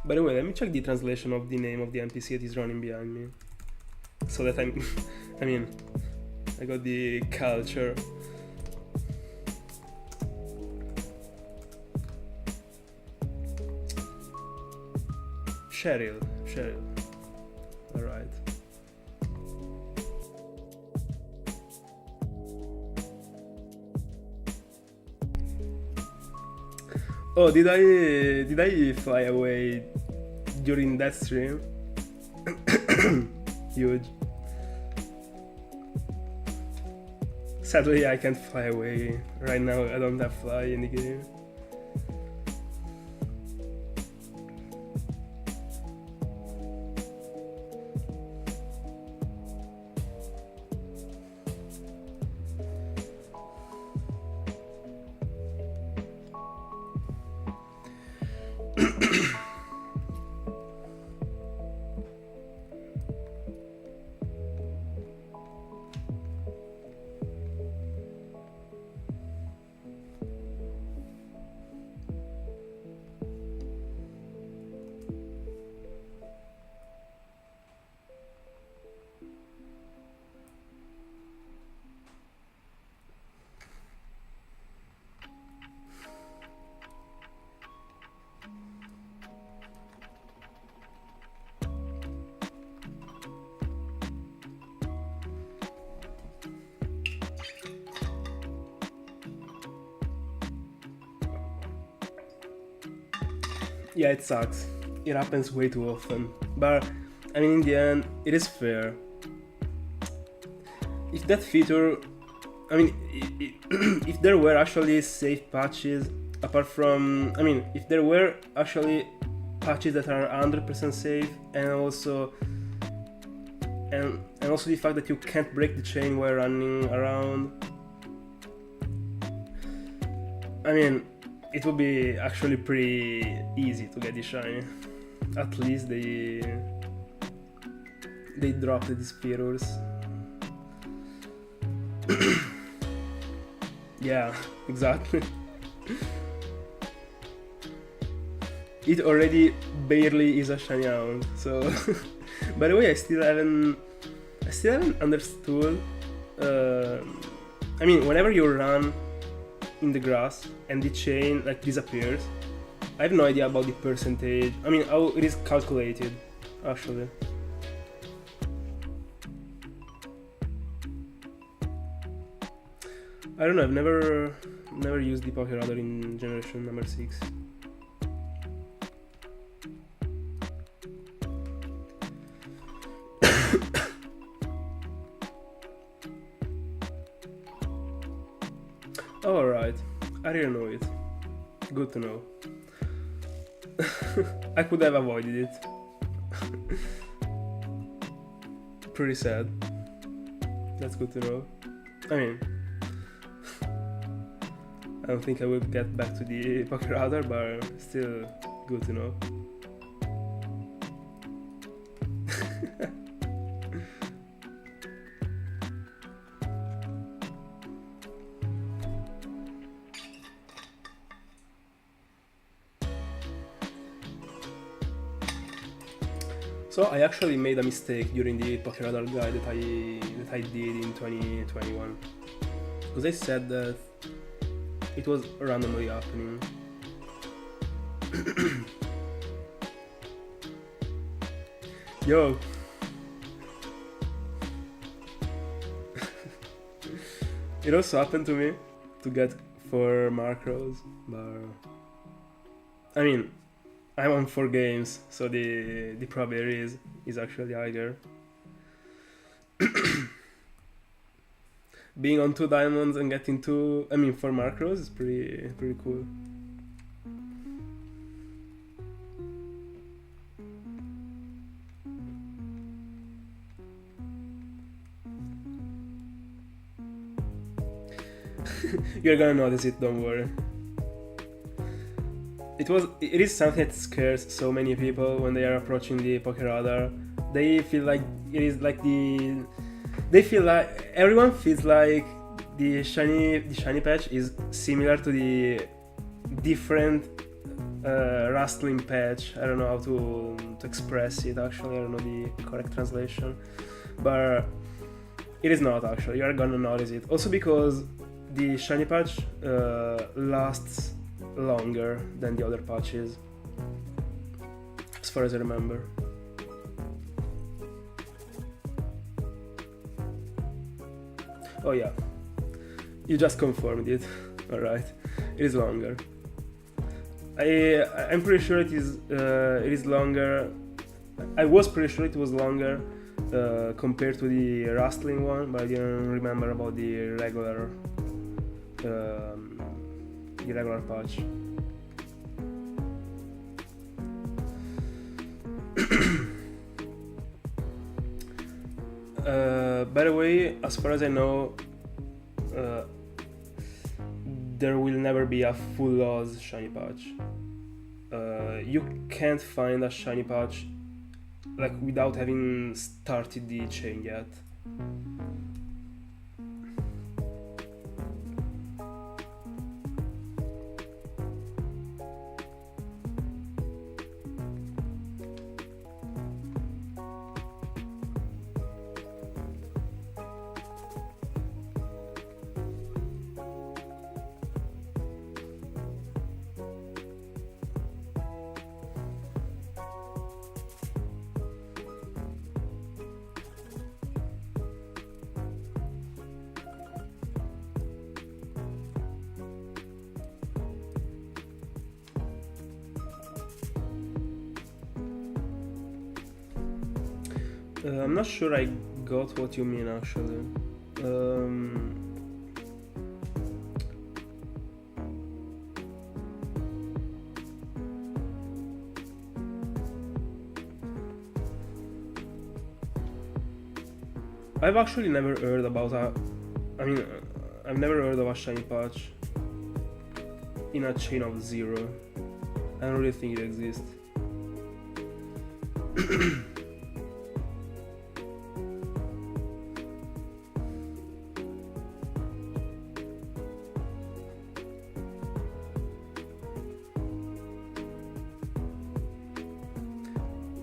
By the way, let me check the translation of the name of the NPC that is running behind me. So that I'm... I mean, I got the culture. Cheryl. Alright. Oh, did I fly away during that stream? Huge. Sadly, I can't fly away right now. I don't have fly in the game. Yeah, it sucks. It happens way too often. But, I mean, in the end, it is fair. If that feature... I mean, if there were actually safe patches, apart from... I mean, if there were actually patches that are 100% safe, and also... And also the fact that you can't break the chain while running around... I mean... It would be actually pretty easy to get the shiny. At least they dropped these features. Yeah, exactly. It already barely is a shiny hound. So, by the way, I still haven't understood. I mean, whenever you run in the grass and the chain like disappears, I have no idea about the percentage. I mean, how it is calculated actually. I don't know, I've never used the Poké Radar in generation number 6. Alright, I didn't know it. Good to know. I could have avoided it. Pretty sad. That's good to know. I mean, I don't think I will get back to the Poké Radar, but still good to know. So I actually made a mistake during the Poké Radar guide that I did in 2021, because I said that it was randomly happening. Yo! It also happened to me to get 4 Murkrows, but I mean, I'm on 4 games, so the probability is actually higher. Being on 2 diamonds and getting 4 Murkrows is pretty cool. You're gonna notice it, don't worry. It is something that scares so many people when they are approaching the Poké Radar. They feel like it is like everyone feels like the shiny patch is similar to the different rustling patch. I don't know how to express it actually. I don't know the correct translation, but it is not actually. You are gonna notice it. Also because the shiny patch lasts longer than the other patches, as far as I remember. Oh yeah, you just confirmed it. Alright, it is longer. I'm pretty sure it is longer. I was pretty sure it was longer compared to the rustling one, but I didn't remember about the regular patch. By the way, as far as I know, there will never be a full loss shiny patch. You can't find a shiny patch like without having started the chain yet. I'm not sure I got what you mean actually. I've actually never heard about I've never heard of a shiny patch in a chain of 0. I don't really think it exists.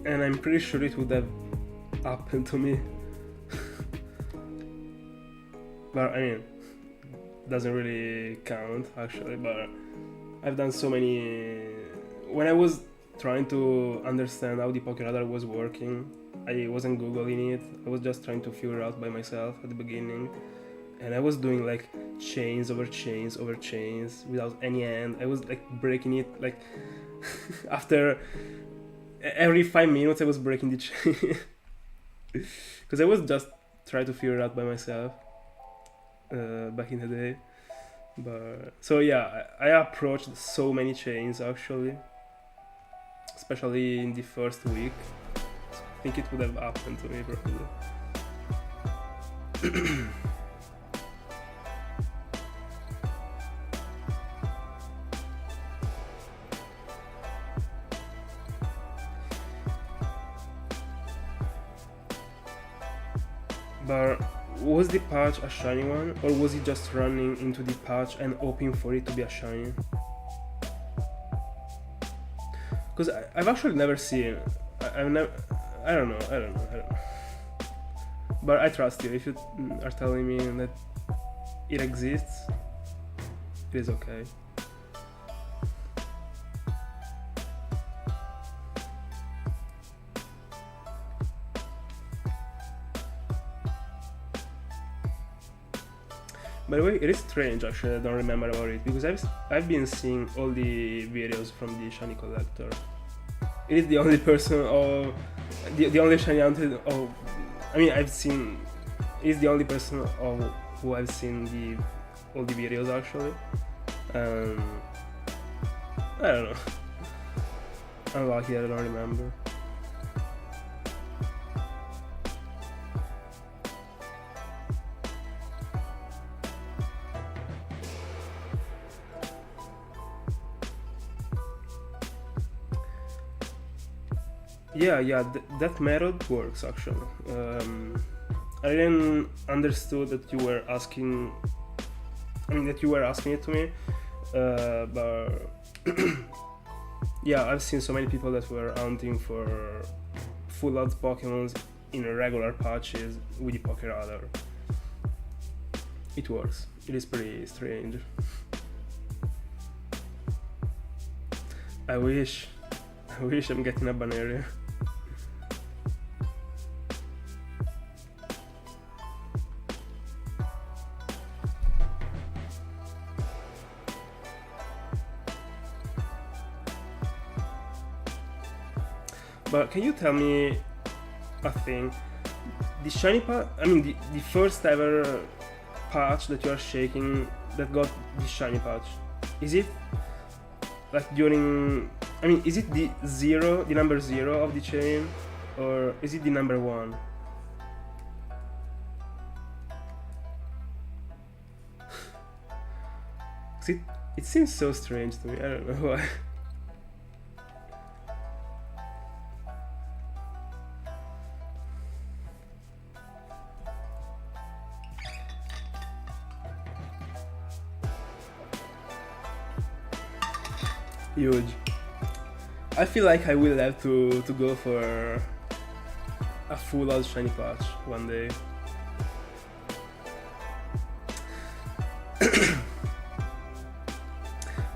And I'm pretty sure it would have happened to me. But I mean, doesn't really count actually, but I've done so many. When I was trying to understand how the Pokéradar was working, I wasn't googling it, I was just trying to figure it out by myself at the beginning, and I was doing like chains over chains over chains without any end. I was like breaking it like after every 5 minutes I was breaking the chain because I was just trying to figure it out by myself back in the day. But so yeah, I approached so many chains actually, especially in the first week. I think it would have happened to me probably. But was the patch a shiny one, or was he just running into the patch and hoping for it to be a shiny? Because I've actually never seen. I don't know. But I trust you. If you are telling me that it exists, it is okay. By the way, it is strange actually, I don't remember about it, because I've been seeing all the videos from the shiny collector. It is the only person of the only shiny hunted of. I mean, I've seen. He's the only person of who I've seen all the videos actually. I don't know. I'm lucky I don't remember. Yeah, that method works actually. I didn't understood that you were asking. that you were asking it to me, but Yeah, I've seen so many people that were hunting for full odds Pokemons in regular patches with the Pokéradar. It works. It is pretty strange. I wish I'm getting a Banaria. But can you tell me a thing? The shiny patch, I mean the first ever patch that you are shaking that got the shiny patch, is it like during, I mean, is it the number 0 of the chain, or is it the number 1? It seems so strange to me, I don't know why. Huge. I feel like I will have to go for a full out shiny patch one day.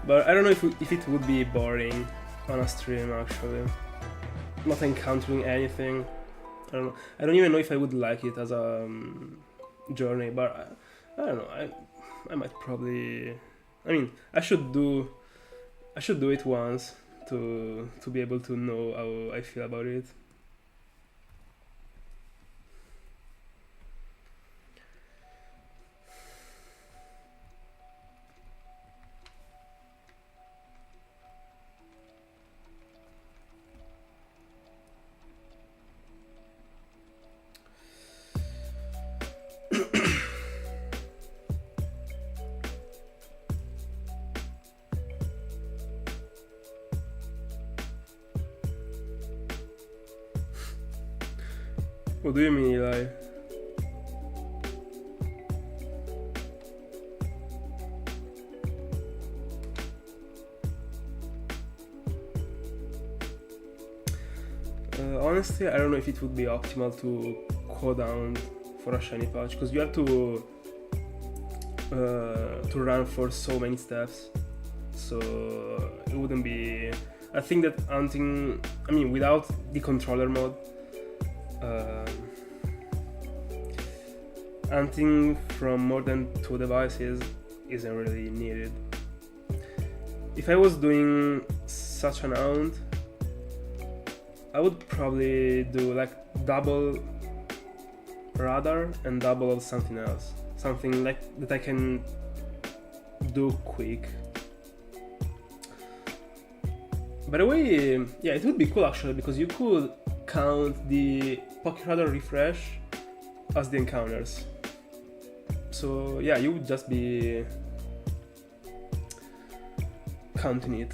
But I don't know if it would be boring on a stream actually. Not encountering anything. I don't know. I don't even know if I would like it as a journey, but I don't know. I might probably. I mean, I should do it once to be able to know how I feel about it. What do you mean, Eli? Honestly, I don't know if it would be optimal to go down for a shiny patch, because you have to run for so many steps, so it wouldn't be. I think that hunting, I mean, without the controller mode, hunting from more than 2 devices isn't really needed. If I was doing such an hunt, I would probably do like double radar and double of something else, something like that I can do quick. By the way, yeah, it would be cool actually, because you could count the Pokéradar refresh as the encounters. So yeah, you would just be counting it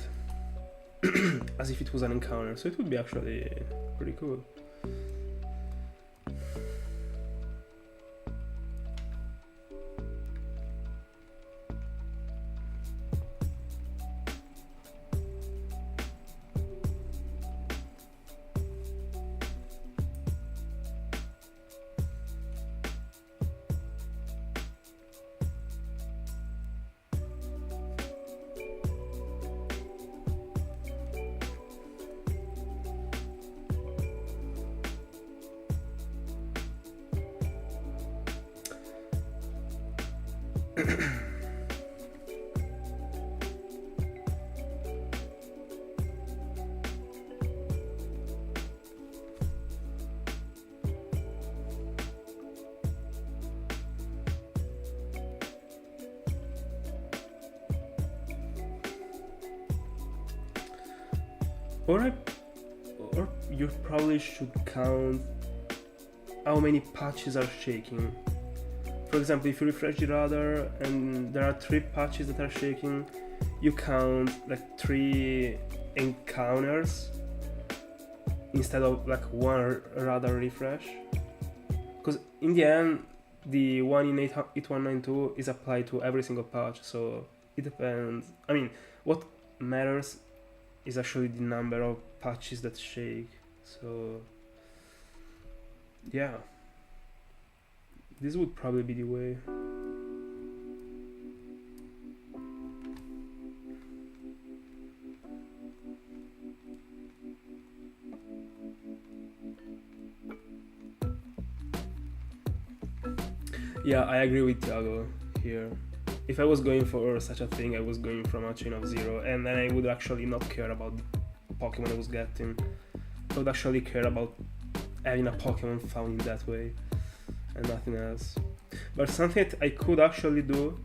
as if it was an encounter. So it would be actually pretty cool. Or you probably should count how many patches are shaking. For example, if you refresh the radar and there are 3 patches that are shaking, you count like 3 encounters instead of like 1 radar refresh. Because in the end, the one in 8192 is applied to every single patch, so it depends. I mean, what matters is actually the number of patches that shake. So yeah, this would probably be the way. Yeah, I agree with Thiago here. If I was going for such a thing, I was going from a chain of 0, and then I would actually not care about the Pokemon I was getting. I would actually care about having a Pokemon found in that way, and nothing else. But something that I could actually do,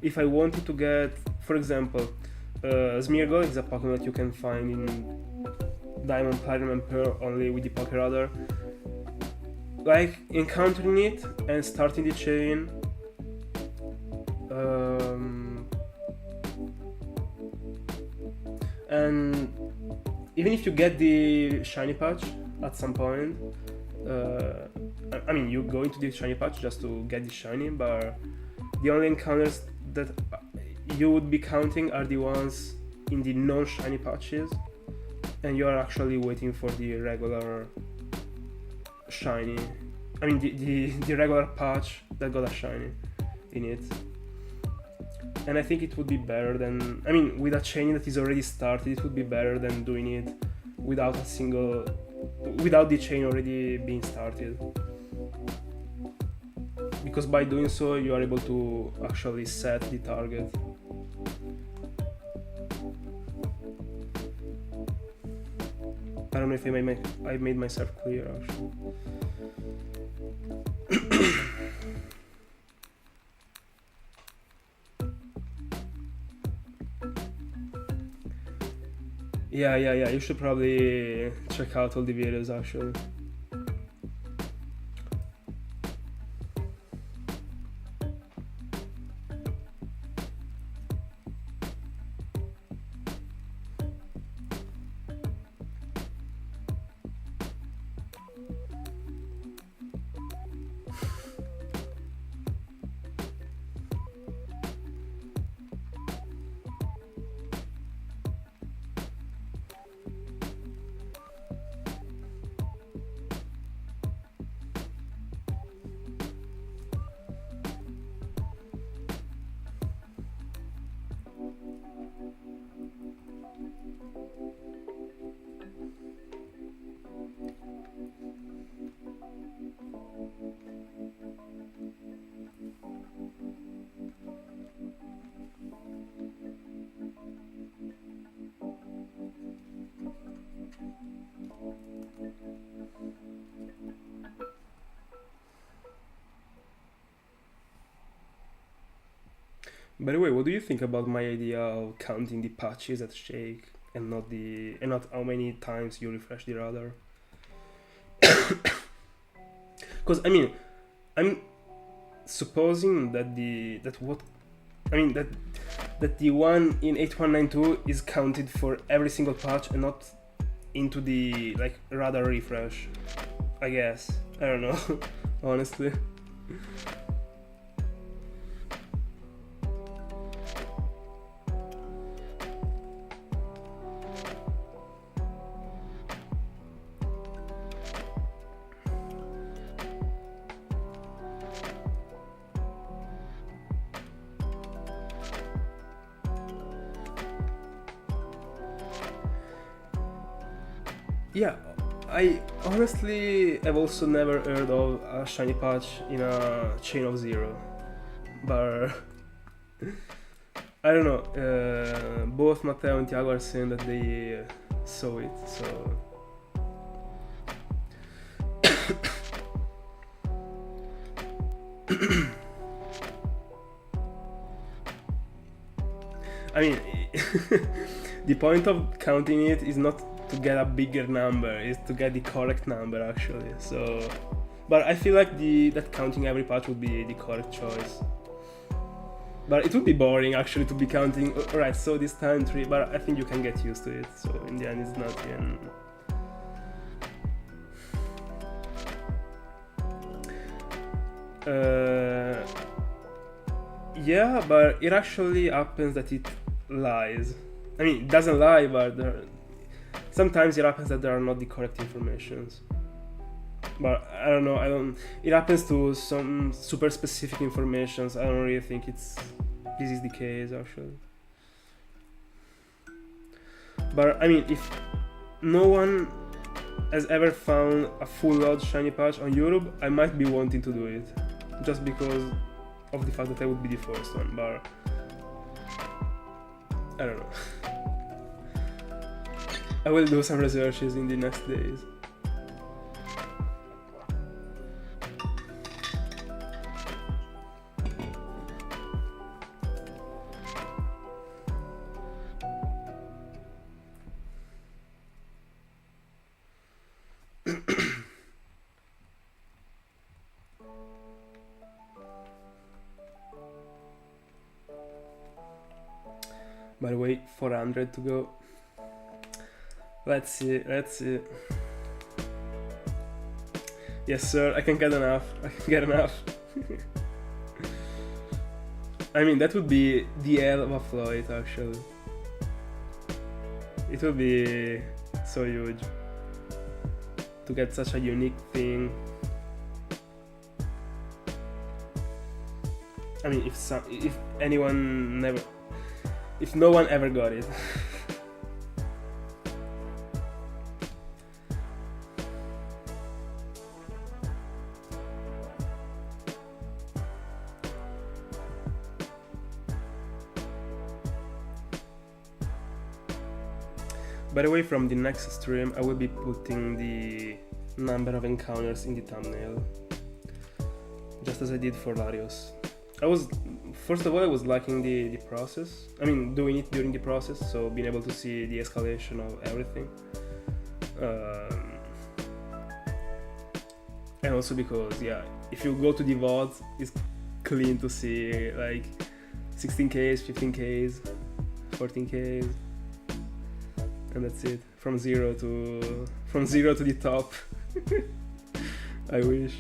if I wanted to get, for example, Smeargle is a Pokemon that you can find in Diamond, Platinum, and Pearl only with the Pokéradar. Like, encountering it and starting the chain, and even if you get the shiny patch at some point, I mean, you go into the shiny patch just to get the shiny, but the only encounters that you would be counting are the ones in the non-shiny patches, and you are actually waiting for the regular shiny, I mean the regular patch that got a shiny in it. And I think it would be better than, I mean, with a chain that is already started, it would be better than doing it without the chain already being started, because by doing so you are able to actually set the target. I don't know if I made myself clear actually. Yeah, you should probably check out all the videos actually. By the way, what do you think about my idea of counting the patches that shake and not how many times you refresh the radar? Because I mean, I'm supposing that the one in 8192 is counted for every single patch and not into the like radar refresh. I guess, I don't know. Honestly. Yeah, I honestly have also never heard of a shiny patch in a chain of 0, but I don't know. Both Matteo and Thiago are saying that they saw it, so I mean, the point of counting it is not to get a bigger number, is to get the correct number actually. So, but I feel like that counting every patch would be the correct choice. But it would be boring actually to be counting. Alright, so this time 3, but I think you can get used to it. So in the end, it's not even. Yeah, but it actually happens that it lies. I mean, it doesn't lie, but sometimes it happens that there are not the correct informations. But I don't know. It happens to some super specific informations. I don't really think this is the case actually. But I mean, if no one has ever found a full load shiny patch on YouTube, I might be wanting to do it, just because of the fact that I would be the first one. But I don't know. I will do some researches in the next days. By the way, 400 to go. Let's see. Yes, sir, I can get enough. I mean, that would be the hell of a flight, actually. It would be so huge to get such a unique thing. I mean, if no one ever got it. By the way, from the next stream, I will be putting the number of encounters in the thumbnail, just as I did for Larios. First of all, I was liking the process. I mean, doing it during the process, so being able to see the escalation of everything. And also because, yeah, if you go to the VODs, it's clean to see like 16Ks, 15Ks, 14Ks, and that's it. From zero to the top. I wish.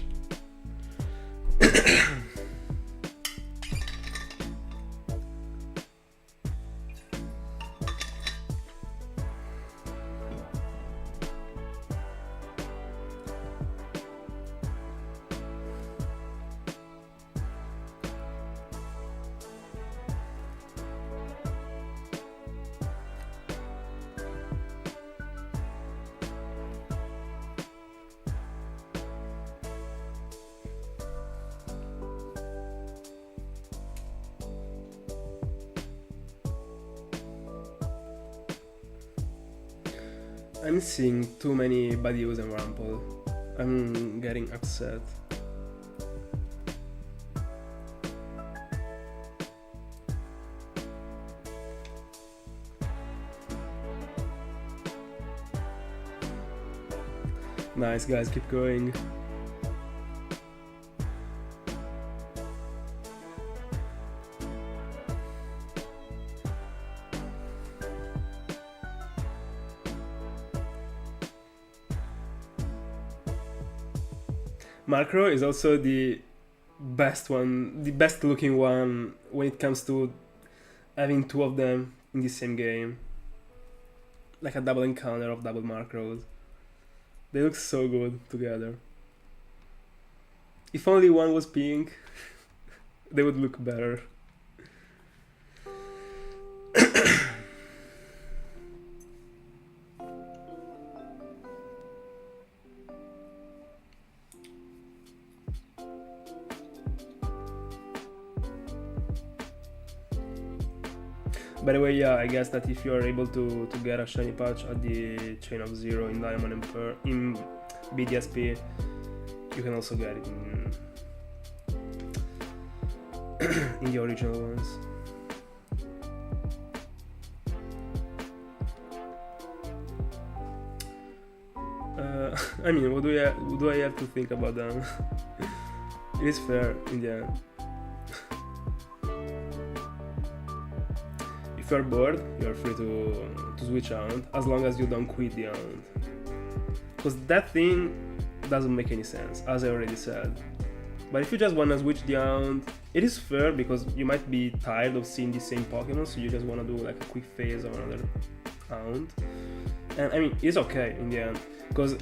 I'm seeing too many Badius and Rample. I'm getting upset. Nice, guys, keep going. Murkrow is also the best one, the best looking one when it comes to having two of them in the same game. Like a double encounter of double Murkrows. They look so good together. If only one was pink, they would look better. By the way, yeah, I guess that if you are able to get a shiny patch at the Chain of Zero in Diamond and Pearl, in BDSP, you can also get it in the original ones. I mean, what do I have to think about them? It is fair in the end. If you're bored, you're free to switch out, as long as you don't quit the Hound. Because that thing doesn't make any sense, as I already said. But if you just wanna switch the Hound, it is fair because you might be tired of seeing the same Pokemon, so you just want to do like a quick phase of another round. And I mean, it's okay in the end, because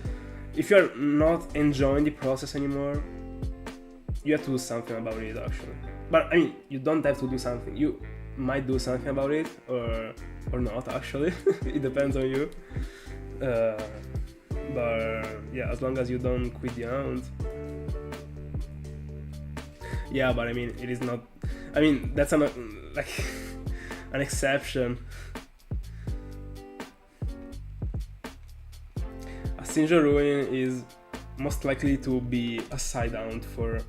if you're not enjoying the process anymore, you have to do something about it actually. But I mean, you don't have to do something. You might do something about it or not actually. It depends on you. But yeah, as long as you don't quit the round. Yeah, but I mean, it is not. I mean, that's an exception. A Sinjo Ruin is most likely to be a side round for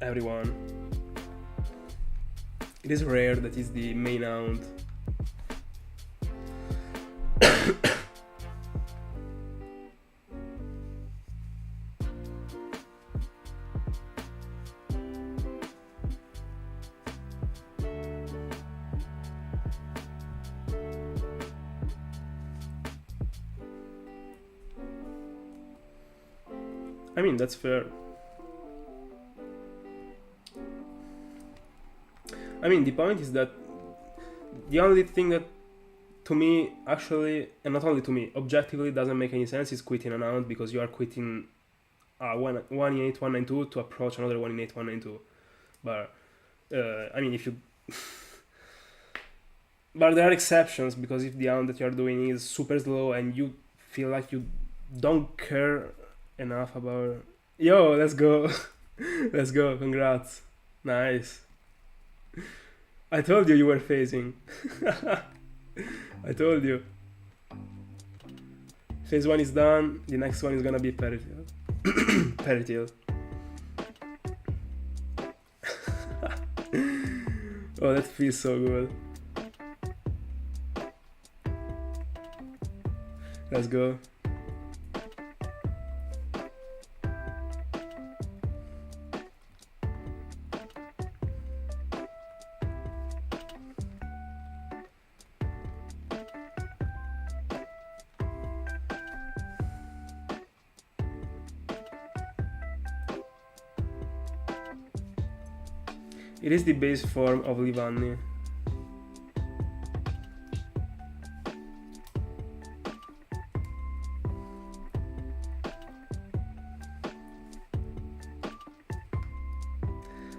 everyone. It is rare that is the main round. I mean, that's fair. I mean, the point is that the only thing that to me actually, and not only to me, objectively doesn't make any sense is quitting an round, because you are quitting one in 8192 to approach another one in 8192. But I mean, if you but there are exceptions, because if the round that you are doing is super slow and you feel like you don't care enough about, yo, let's go. Let's go, congrats, nice. I told you were phasing. I told you. Phase 1 is done, the next one is gonna be Peritil. Peritil. Oh, that feels so good. Let's go. It is the base form of Livanni.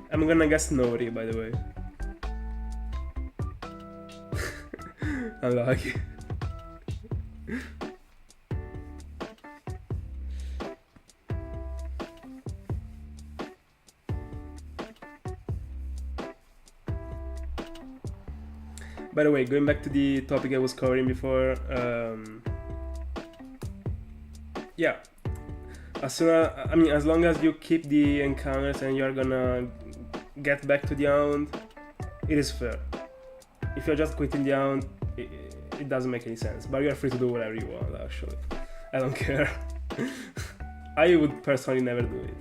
I'm gonna guess Nori, by the way. Unlucky. By the way, going back to the topic I was covering before, yeah, as long as you keep the encounters and you're gonna get back to the hound, it is fair. If you're just quitting the hound, it doesn't make any sense. But you're free to do whatever you want, actually. I don't care. I would personally never do it.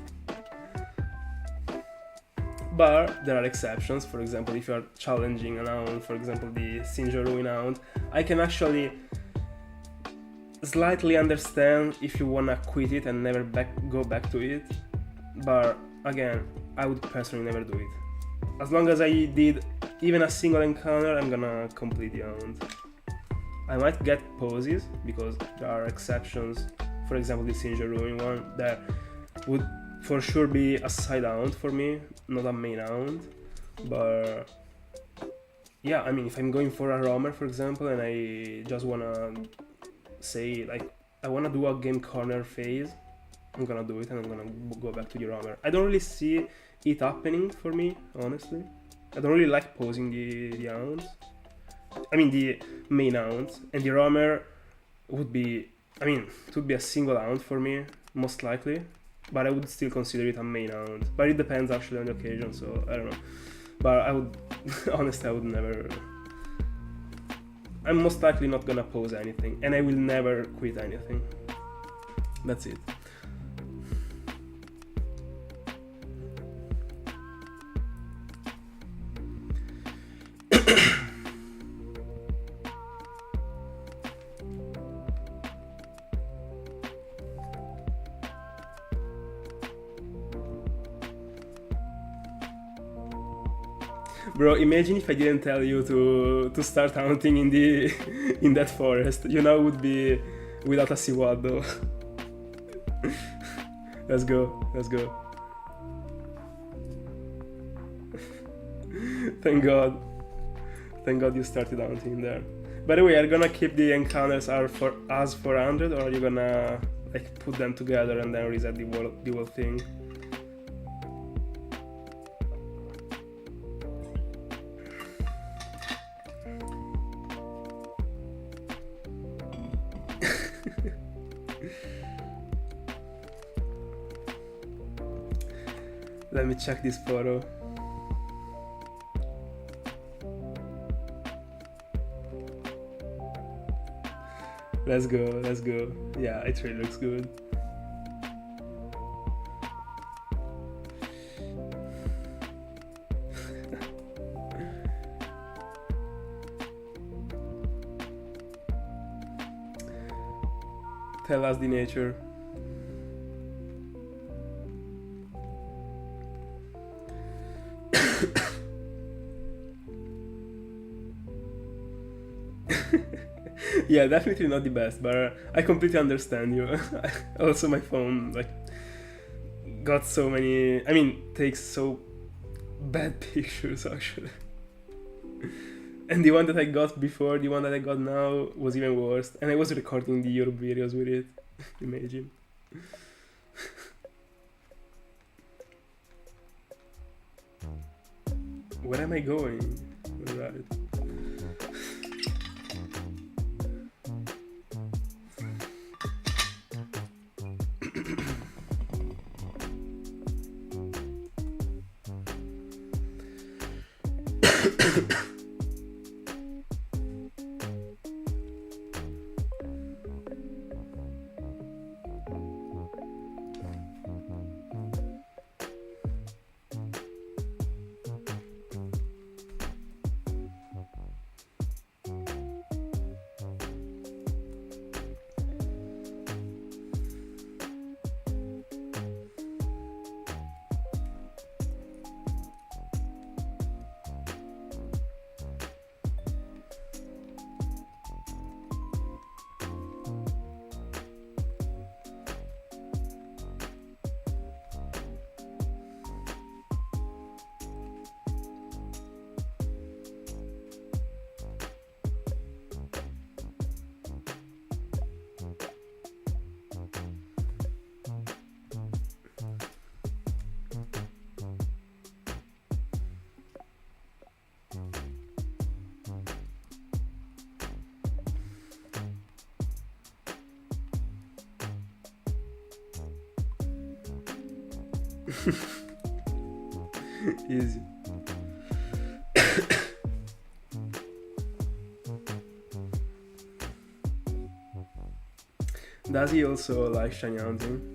But there are exceptions. For example, if you are challenging an hound, for example the Sinjo Ruin hound, I can actually slightly understand if you wanna quit it and never go back to it. But again, I would personally never do it. As long as I did even a single encounter, I'm gonna complete the hound. I might get pauses because there are exceptions. For example, the Sinjo Ruin one, that would for sure be a side hound for me, not a main hound. But yeah, I mean, if I'm going for a roamer, for example, and I just wanna say like I wanna do a game corner phase, I'm gonna do it and I'm gonna go back to the roamer. I don't really see it happening for me, honestly. I don't really like posing the hounds. I mean the main hounds, and the roamer would be, I mean, it would be a single hound for me, most likely. But I would still consider it a main hound. But it depends actually on the occasion, so I don't know. But I would, honestly, I would never. I'm most likely not gonna pose anything, and I will never quit anything. That's it. Bro, imagine if I didn't tell you to start hunting in the in that forest. You know, it would be without a Siwad though. Let's go, let's go. Thank God. Thank God you started hunting there. By the way, are you gonna keep the encounters are for us 400, or are you gonna like put them together and then reset the whole thing? Let me check this photo. Let's go, let's go. Yeah, it really looks good. Tell us the nature. Yeah, definitely not the best, but I completely understand you. Also, my phone like got so many. I mean, takes so bad pictures actually. And the one that I got before, the one that I got now, was even worse. And I was recording the Europe videos with it. Imagine. Where am I going? Right. Easy. Does he also like shiny hunting?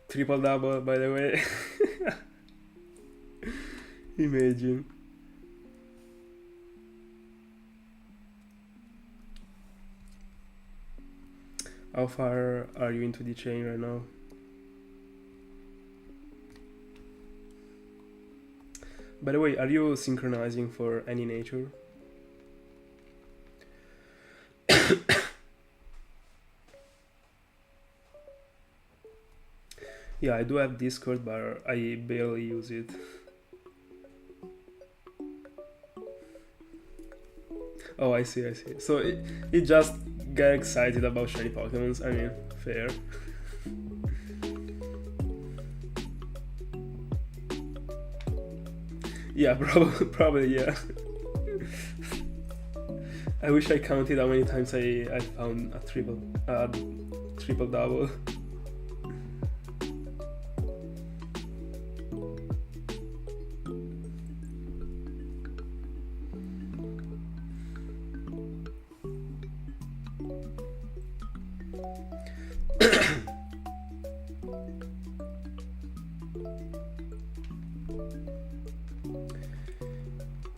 Triple double, by the way. Imagine. How far are you into the chain right now? By the way, are you synchronizing for any nature? Yeah, I do have Discord, but I barely use it. Oh, I see. So it just get excited about shiny Pokemons. I mean, fair. Yeah, probably yeah. I wish I counted how many times I found a triple double.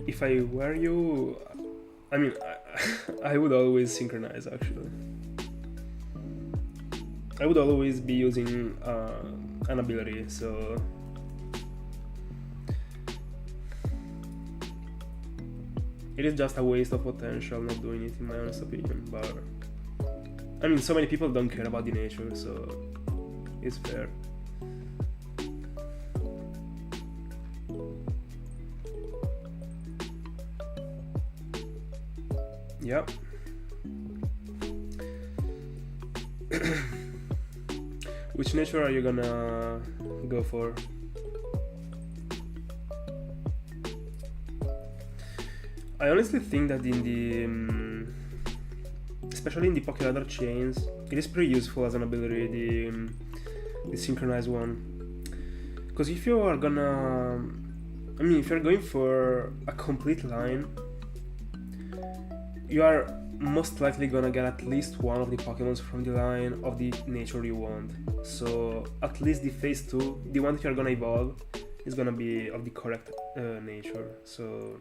If I were you, I mean, I would always synchronize actually. I would always be using an ability, so it is just a waste of potential not doing it in my honest opinion, but I mean so many people don't care about the nature, so it's fair. Yep. Which nature are you gonna go for? I honestly think that in the especially in the Pokéradar chains, it is pretty useful as an ability, the synchronized one. Because if you are gonna, I mean, if you're going for a complete line, you are most likely gonna get at least one of the Pokémons from the line of the nature you want. So at least the phase 2, the one that you're gonna evolve, is gonna be of the correct nature. So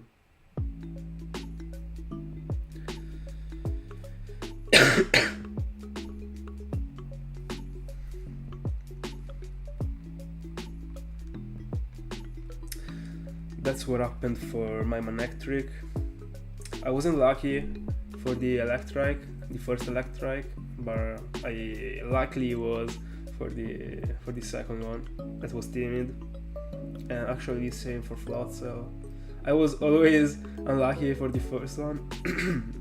that's what happened for my Manectric. I wasn't lucky for the Electrike, the first Electrike, but I luckily was for the second one. That was Timid, and actually the same for Floatzel. I was always unlucky for the first one,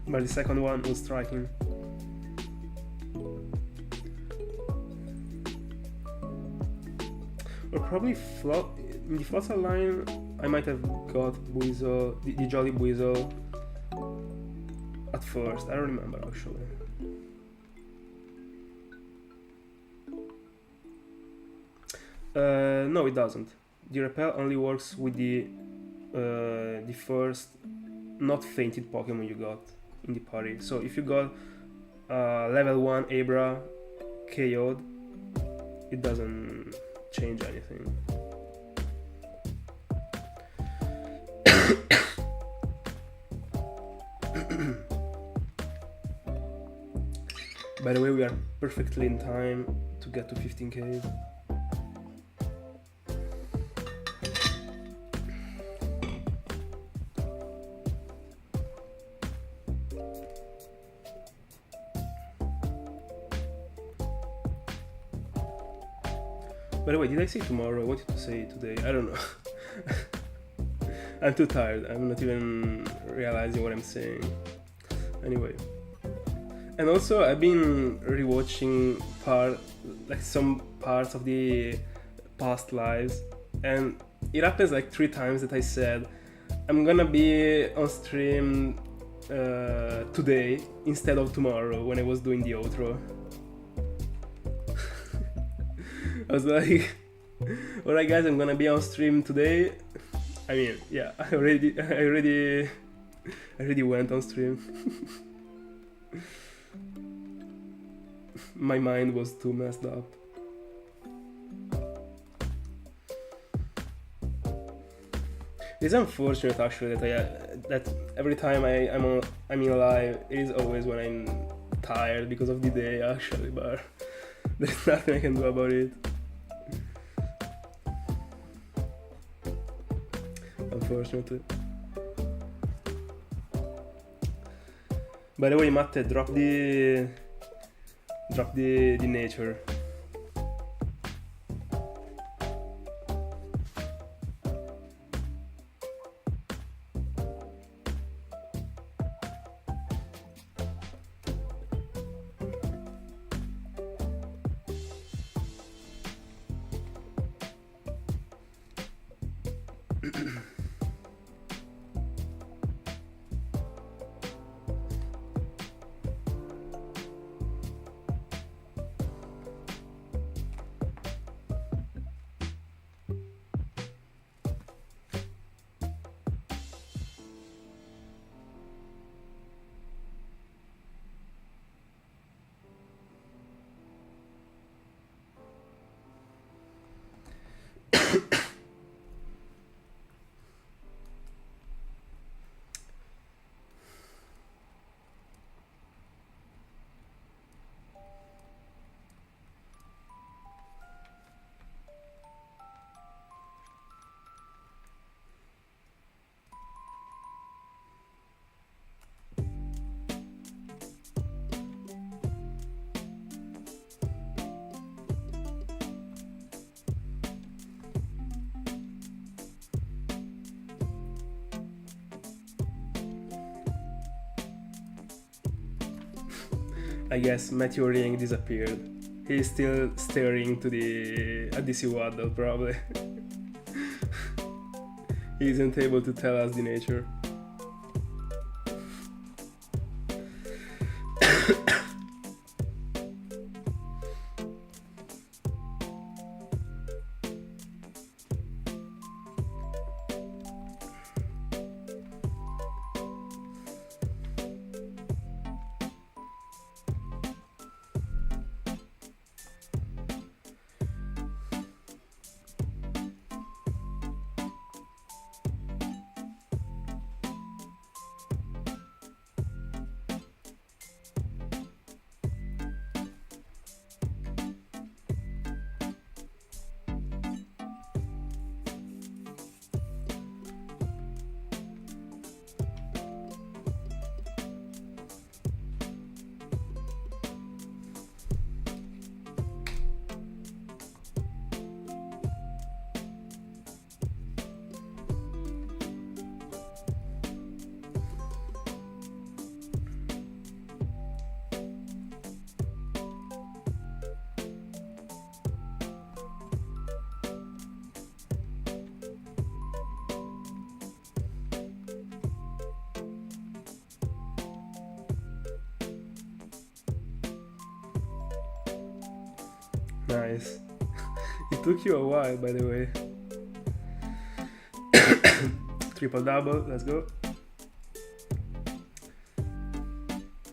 but the second one was Striking. Or probably in the Floatzel line, I might have got Buizel, the Jolly Buizel at first. I don't remember actually. No, it doesn't. The Repel only works with the first not fainted Pokemon you got in the party. So if you got level 1 Abra KO'd, it doesn't change anything. By the way, we are perfectly in time to get to 15k. By the way, did I say tomorrow? I wanted to say today. I don't know. I'm too tired. I'm not even realizing what I'm saying. Anyway. And also, I've been rewatching some parts of the past lives, and it happens like 3 times that I said I'm gonna be on stream today instead of tomorrow when I was doing the outro. I was like, alright guys, I'm gonna be on stream today. I mean, yeah, I already went on stream. My mind was too messed up. It's unfortunate actually that every time I'm in live, it is always when I'm tired because of the day actually, but there's nothing I can do about it. Unfortunately. By the way, Matte, drop the nature. I guess Meteoring disappeared. He's still staring to the DC Waddle, probably. He isn't able to tell us the nature. Nice. It took you a while, by the way. Triple double, let's go.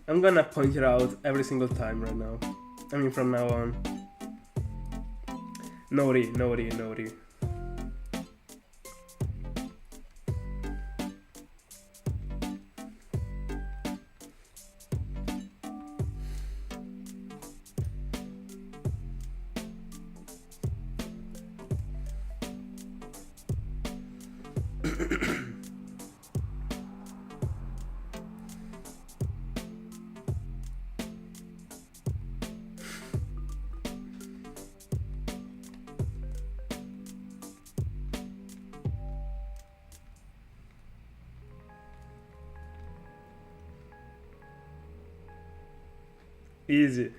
I'm gonna point it out every single time right now. I mean, from now on. Nori, Nori, Nori. Easy.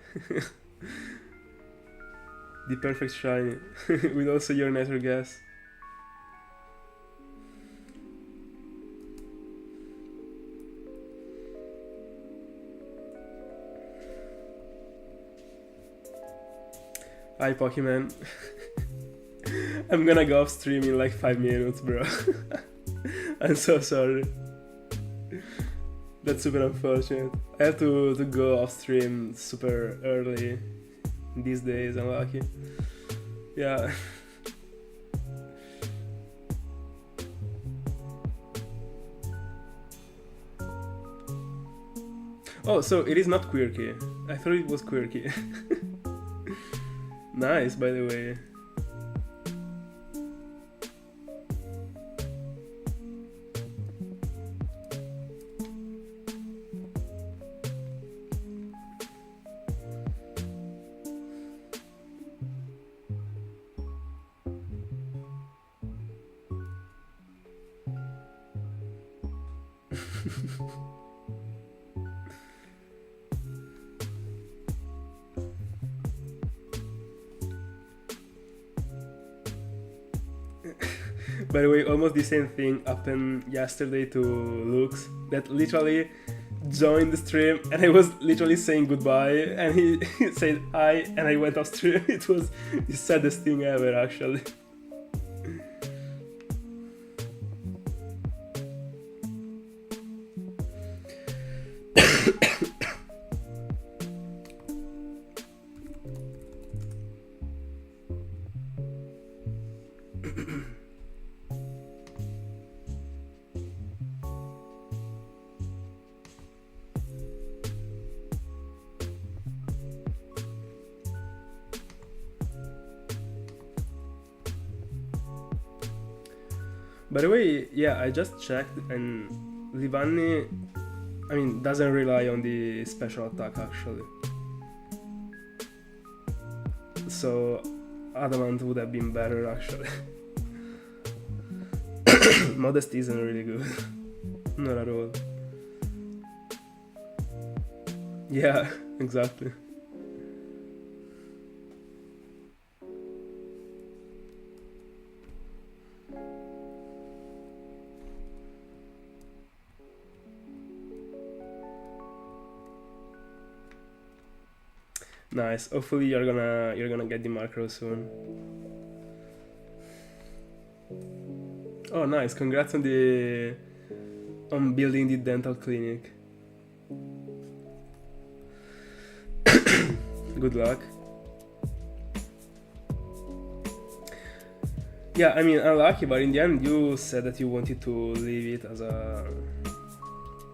The perfect shiny. With also your nether gas. Hi Pokemon. I'm gonna go off stream in like 5 minutes, bro. I'm so sorry. That's super unfortunate. I have to go off stream super early these days, unlucky. Yeah. Oh, so it is not quirky. I thought it was quirky. Nice, by the way. By the way, almost the same thing happened yesterday to Lux, that literally joined the stream and I was literally saying goodbye and he said hi and I went off stream. It was the saddest thing ever, actually. By the way, yeah, I just checked and Livanni, I mean, doesn't rely on the special attack actually. So Adamant would have been better actually. Modest isn't really good. Not at all. Yeah, exactly. Nice. Hopefully you're gonna get the Murkrow soon. Oh, nice. Congrats on building the dental clinic. Good luck. Yeah, I mean, unlucky, but in the end you said that you wanted to leave it as a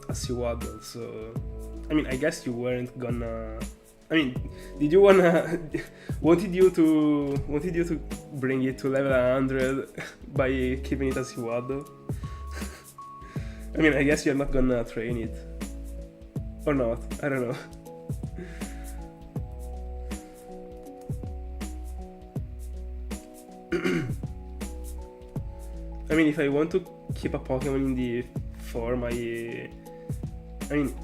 Seawaddle, so I mean, I guess you weren't gonna. I mean, did you wanna? wanted you to bring it to level 100 by keeping it as Seawaddle? I mean, I guess you're not gonna train it, or not? I don't know. I mean, if I want to keep a Pokemon in the form I mean,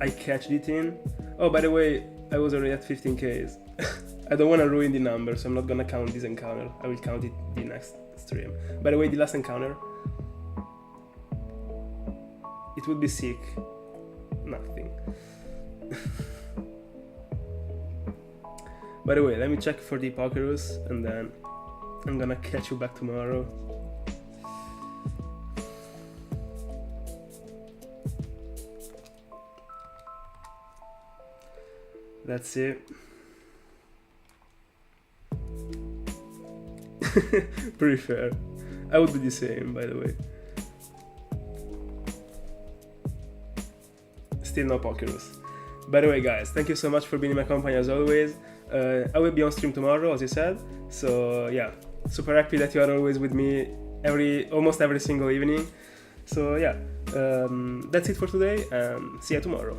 I catched it in. Oh, by the way, I was already at 15Ks. I don't want to ruin the number, so I'm not gonna count this encounter. I will count it the next stream. By the way, the last encounter, it would be sick. Nothing. By the way, let me check for the Pokerus, and then I'm gonna catch you back tomorrow. That's it. Pretty fair. I would do the same, by the way. Still no Pokerus. By the way, guys, thank you so much for being in my company as always. I will be on stream tomorrow, as you said. So yeah, super happy that you are always with me almost every single evening. So yeah, that's it for today, and see you tomorrow.